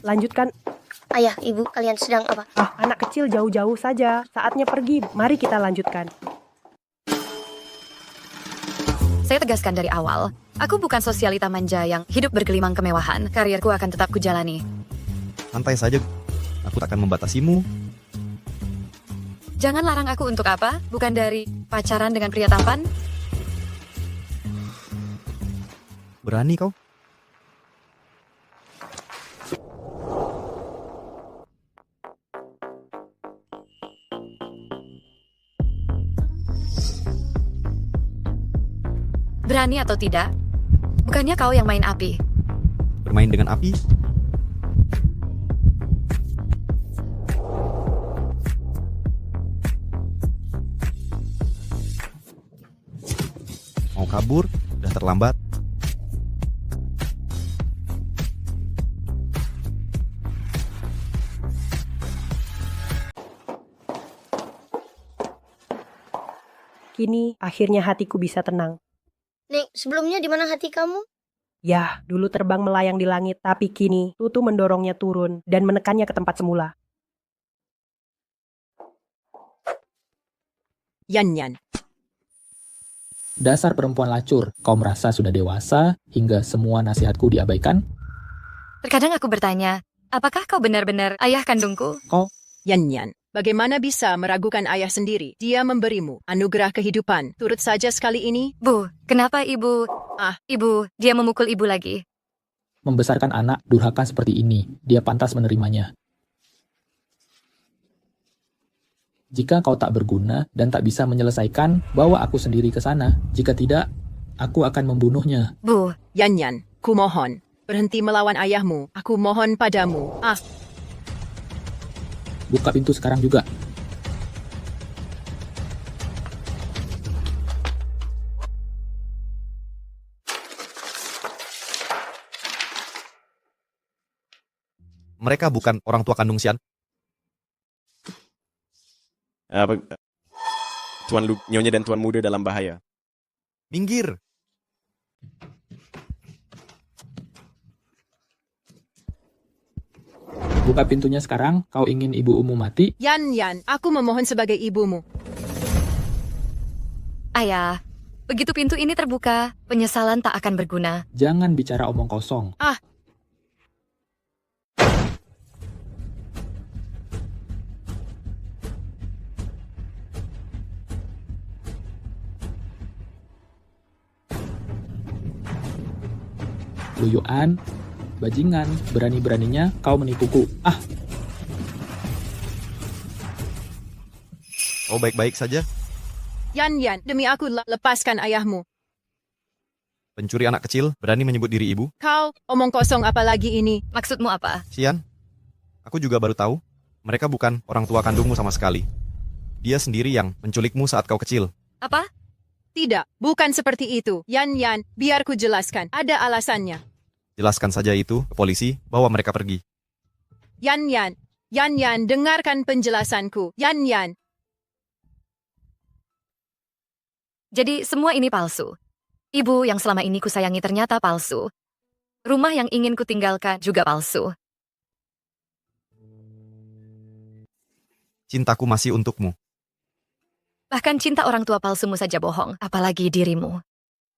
Lanjutkan. Ayah, ibu, kalian sedang apa? Anak kecil jauh-jauh saja. Saatnya pergi. Mari kita lanjutkan. Saya tegaskan dari awal, aku bukan sosialita manja yang hidup bergelimang kemewahan. Karirku akan tetap kujalani. Santai saja. Aku tak akan membatasimu. Jangan larang aku untuk apa? Bukan dari pacaran dengan pria tampan? Berani kau? Berani atau tidak? Bukannya kau yang main api? Bermain dengan api? Mau kabur? Udah terlambat. Kini, akhirnya hatiku bisa tenang. Nek, sebelumnya di mana hati kamu? Yah, dulu terbang melayang di langit, tapi kini Tutu mendorongnya turun dan menekannya ke tempat semula. Yan. Dasar perempuan lacur, kau merasa sudah dewasa hingga semua nasihatku diabaikan? Terkadang aku bertanya, apakah kau benar-benar ayah kandungku? Kau? Yan. Bagaimana bisa meragukan ayah sendiri? Dia memberimu anugerah kehidupan. Turut saja sekali ini. Bu, kenapa ibu... Ibu, dia memukul ibu lagi. Membesarkan anak durhaka seperti ini, dia pantas menerimanya. Jika kau tak berguna dan tak bisa menyelesaikan, bawa aku sendiri ke sana. Jika tidak, aku akan membunuhnya. Bu. Yan, kumohon. Berhenti melawan ayahmu. Aku mohon padamu. Buka pintu sekarang juga. Mereka bukan orang tua kandung Xian. Nyonya dan Tuan Muda dalam bahaya. Minggir! Buka pintunya sekarang, kau ingin ibumu mati? Yan, aku memohon sebagai ibumu. Ayah, begitu pintu ini terbuka, penyesalan tak akan berguna. Jangan bicara omong kosong. Luyuan, bajingan, berani-beraninya kau menipuku. Oh, baik-baik saja. Yan, demi aku lepaskan ayahmu. Pencuri anak kecil berani menyebut diri ibu. Kau, omong kosong apa lagi ini? Maksudmu apa? Xian, aku juga baru tahu. Mereka bukan orang tua kandungmu sama sekali. Dia sendiri yang menculikmu saat kau kecil. Apa? Tidak, bukan seperti itu. Yan, biar ku jelaskan. Ada alasannya. Jelaskan saja itu ke polisi, bawa mereka pergi. Yan, dengarkan penjelasanku. Yan. Jadi semua ini palsu. Ibu yang selama ini kusayangi ternyata palsu. Rumah yang ingin kutinggalkan juga palsu. Cintaku masih untukmu. Bahkan cinta orang tua palsumu saja bohong, apalagi dirimu.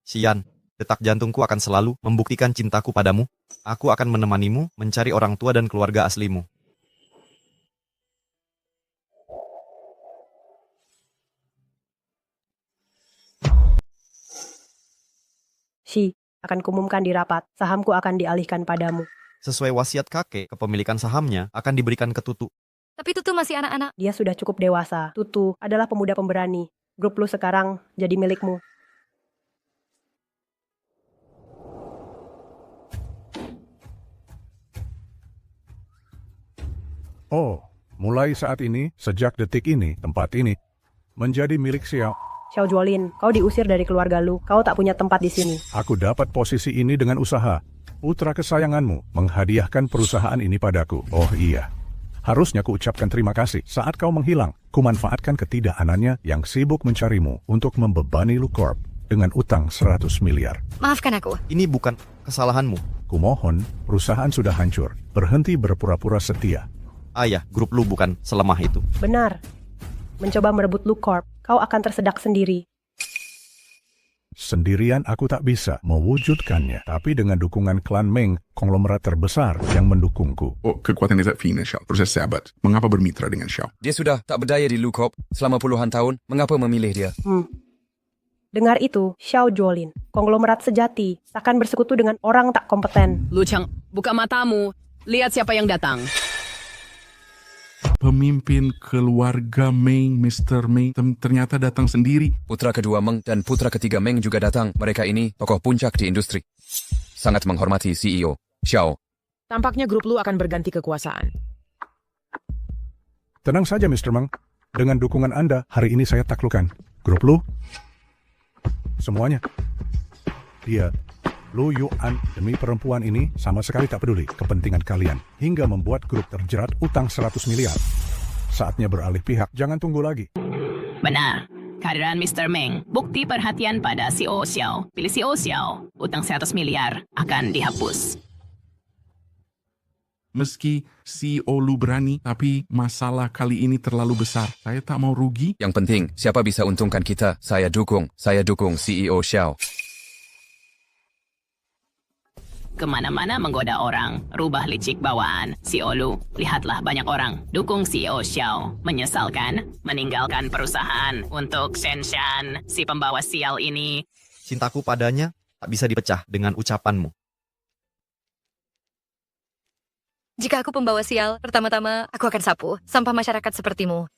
Xian, detak jantungku akan selalu membuktikan cintaku padamu. Aku akan menemanimu mencari orang tua dan keluarga aslimu. Shi, akan kumumkan di rapat, sahamku akan dialihkan padamu. Sesuai wasiat kakek, kepemilikan sahamnya akan diberikan ke Tutu. Tapi Tutu masih anak-anak. Dia sudah cukup dewasa. Tutu adalah pemuda pemberani. Grup lu sekarang jadi milikmu. Oh, mulai saat ini, sejak detik ini, tempat ini menjadi milik Xiao. Xiao Juolin, kau diusir dari keluarga lu. Kau tak punya tempat di sini. Aku dapat posisi ini dengan usaha. Putra kesayanganmu menghadiahkan perusahaan ini padaku. Oh iya. Harusnya kuucapkan terima kasih. Saat kau menghilang, kumanfaatkan ketidakanannya yang sibuk mencarimu untuk membebani LuCorp dengan utang 100 miliar. Maafkan aku. Ini bukan kesalahanmu. Kumohon, perusahaan sudah hancur. Berhenti berpura-pura setia. Ayah, grup lu bukan selemah itu. Benar. Mencoba merebut LuCorp, kau akan tersedak sendiri. Sendirian aku tak bisa mewujudkannya, tapi dengan dukungan klan Meng, konglomerat terbesar yang mendukungku. Oh, kekuatan tidak fina, Xiao. Proses sahabat. Mengapa bermitra dengan Xiao? Dia sudah tak berdaya di LuCorp selama puluhan tahun. Mengapa memilih dia? Dengar itu, Xiao Juolin, konglomerat sejati, takkan bersekutu dengan orang tak kompeten. Lu Chang, buka matamu. Lihat siapa yang datang. Pemimpin keluarga Meng, Mr. Meng, ternyata datang sendiri. Putra kedua Meng dan putra ketiga Meng juga datang. Mereka ini tokoh puncak di industri. Sangat menghormati CEO, Xiao. Tampaknya grup lu akan berganti kekuasaan. Tenang saja, Mr. Meng. Dengan dukungan Anda, hari ini saya taklukkan. Grup lu, semuanya. Dia, Lu Yuan, demi perempuan ini sama sekali tak peduli kepentingan kalian, hingga membuat grup terjerat utang 100 miliar. Saatnya beralih pihak, jangan tunggu lagi. Benar. Kehadiran Mr. Meng, bukti perhatian pada CEO Xiao. Pilih CEO Xiao, utang 100 miliar akan dihapus. Meski CEO lu berani, tapi masalah kali ini terlalu besar. Saya tak mau rugi. Yang penting, siapa bisa untungkan kita, saya dukung. Saya dukung CEO Xiao. Kemana-mana menggoda orang, rubah licik bawaan. CEO Lu, lihatlah banyak orang. Dukung CEO Xiao. Menyesalkan, meninggalkan perusahaan untuk Shenshan, si pembawa sial ini. Cintaku padanya tak bisa dipecah dengan ucapanmu. Jika aku pembawa sial, pertama-tama aku akan sapu sampah masyarakat sepertimu.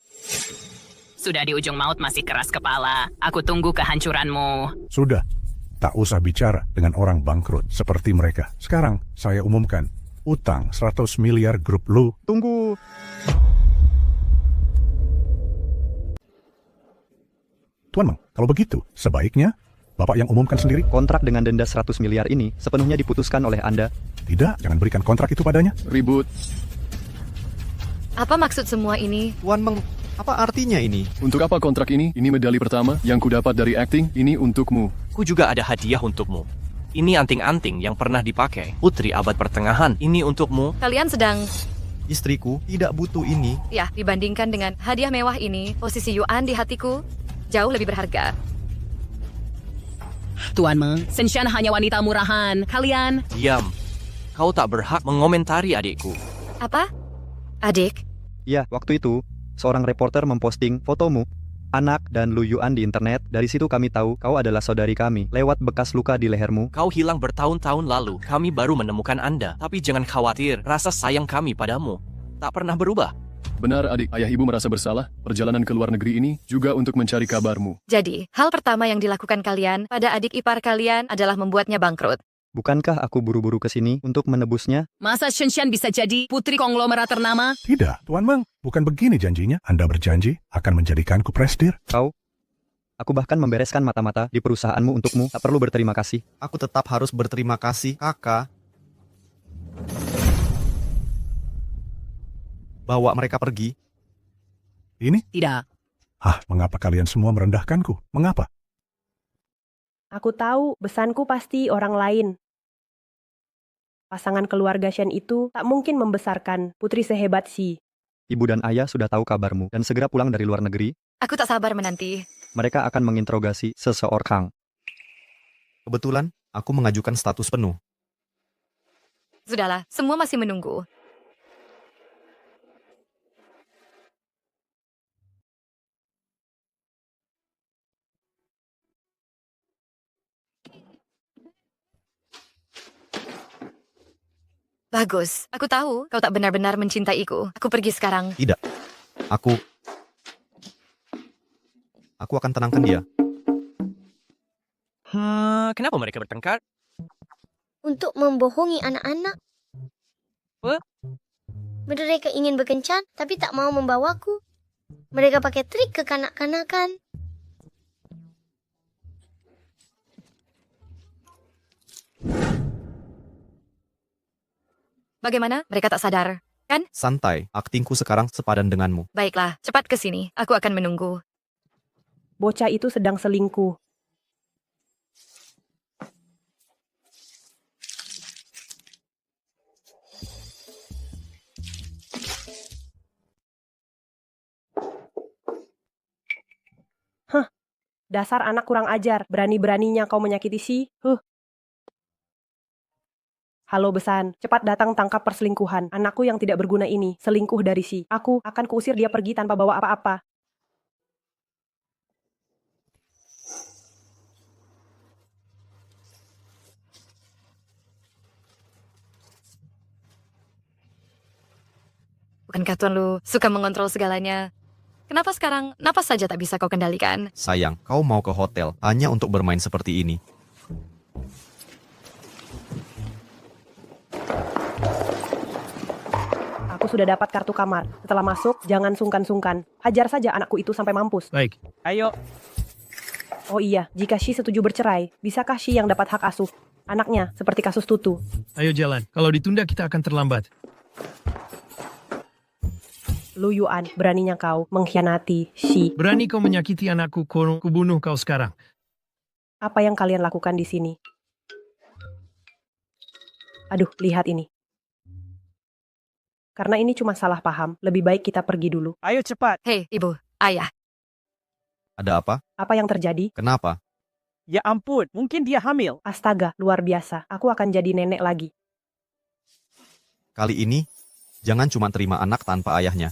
Sudah di ujung maut masih keras kepala. Aku tunggu kehancuranmu. Sudah. Tak usah bicara dengan orang bangkrut seperti mereka. Sekarang saya umumkan, utang 100 miliar grup lu. Tunggu. Tuan Meng, kalau begitu, sebaiknya Bapak yang umumkan sendiri. Kontrak dengan denda 100 miliar ini sepenuhnya diputuskan oleh Anda. Tidak, jangan berikan kontrak itu padanya. Ribut. Apa maksud semua ini? Tuan Meng, apa artinya ini? Untuk apa kontrak ini? Ini medali pertama yang ku dapat dari acting. Ini untukmu. Ku juga ada hadiah untukmu. Ini anting-anting yang pernah dipakai Putri Abad Pertengahan. Ini untukmu. Kalian sedang... Istriku tidak butuh ini. Ya, dibandingkan dengan hadiah mewah ini, posisi Yuan di hatiku jauh lebih berharga. Tuan Meng, Shenshan hanya wanita murahan. Kalian... Diam. Kau tak berhak mengomentari adikku. Apa? Adik? Ya, waktu itu, seorang reporter memposting fotomu, anak, dan Lu Yuan di internet. Dari situ kami tahu kau adalah saudari kami. Lewat bekas luka di lehermu. Kau hilang bertahun-tahun lalu. Kami baru menemukan Anda. Tapi jangan khawatir, rasa sayang kami padamu tak pernah berubah. Benar adik, ayah ibu merasa bersalah. Perjalanan ke luar negeri ini juga untuk mencari kabarmu. Jadi, hal pertama yang dilakukan kalian pada adik ipar kalian adalah membuatnya bangkrut. Bukankah aku buru-buru ke sini untuk menebusnya? Masa Shenshan bisa jadi putri konglomerat ternama? Tidak, Tuan Meng. Bukan begini janjinya. Anda berjanji akan menjadikanku presdir. Aku bahkan membereskan mata-mata di perusahaanmu untukmu. Tak perlu berterima kasih. Aku tetap harus berterima kasih, kakak. Bawa mereka pergi. Ini? Tidak. Mengapa kalian semua merendahkanku? Mengapa? Aku tahu besanku pasti orang lain. Pasangan keluarga Shen itu tak mungkin membesarkan putri sehebat Xi. Ibu dan ayah sudah tahu kabarmu dan segera pulang dari luar negeri. Aku tak sabar menanti. Mereka akan menginterogasi seseorang. Kebetulan, aku mengajukan status penuh. Sudahlah, semua masih menunggu. Bagus. Aku tahu kau tak benar-benar mencintaiku. Aku pergi sekarang. Tidak. Aku akan tenangkan dia. Kenapa mereka bertengkar? Untuk membohongi anak-anak. Mereka ingin berkencan, tapi tak mau membawaku. Mereka pakai trik kekanak-kanakan. Bagaimana? Mereka tak sadar, kan? Santai, aktingku sekarang sepadan denganmu. Baiklah, cepat ke sini. Aku akan menunggu. Bocah itu sedang selingkuh. Hah, dasar anak kurang ajar. Berani-beraninya kau menyakiti Halo Besan, cepat datang tangkap perselingkuhan. Anakku yang tidak berguna ini, selingkuh dari Aku akan kuusir dia pergi tanpa bawa apa-apa. Bukankah Tuan Lu suka mengontrol segalanya? Kenapa sekarang napas saja tak bisa kau kendalikan? Sayang, kau mau ke hotel hanya untuk bermain seperti ini. Aku sudah dapat kartu kamar. Setelah masuk, jangan sungkan-sungkan. Hajar saja anakku itu sampai mampus. Baik. Ayo. Oh iya, jika sedang bercerai, bisakah yang dapat hak asuh? Anaknya, seperti kasus Tutu. Ayo jalan. Kalau ditunda kita akan terlambat. Lu Yuan, beraninya kau mengkhianati Berani kau menyakiti anakku, kubunuh kau sekarang. Apa yang kalian lakukan di sini? Aduh, lihat ini. Karena ini cuma salah paham, lebih baik kita pergi dulu. Ayo cepat. Hei, ibu, ayah. Ada apa? Apa yang terjadi? Kenapa? Ya ampun, mungkin dia hamil. Astaga, luar biasa. Aku akan jadi nenek lagi. Kali ini, jangan cuma terima anak tanpa ayahnya.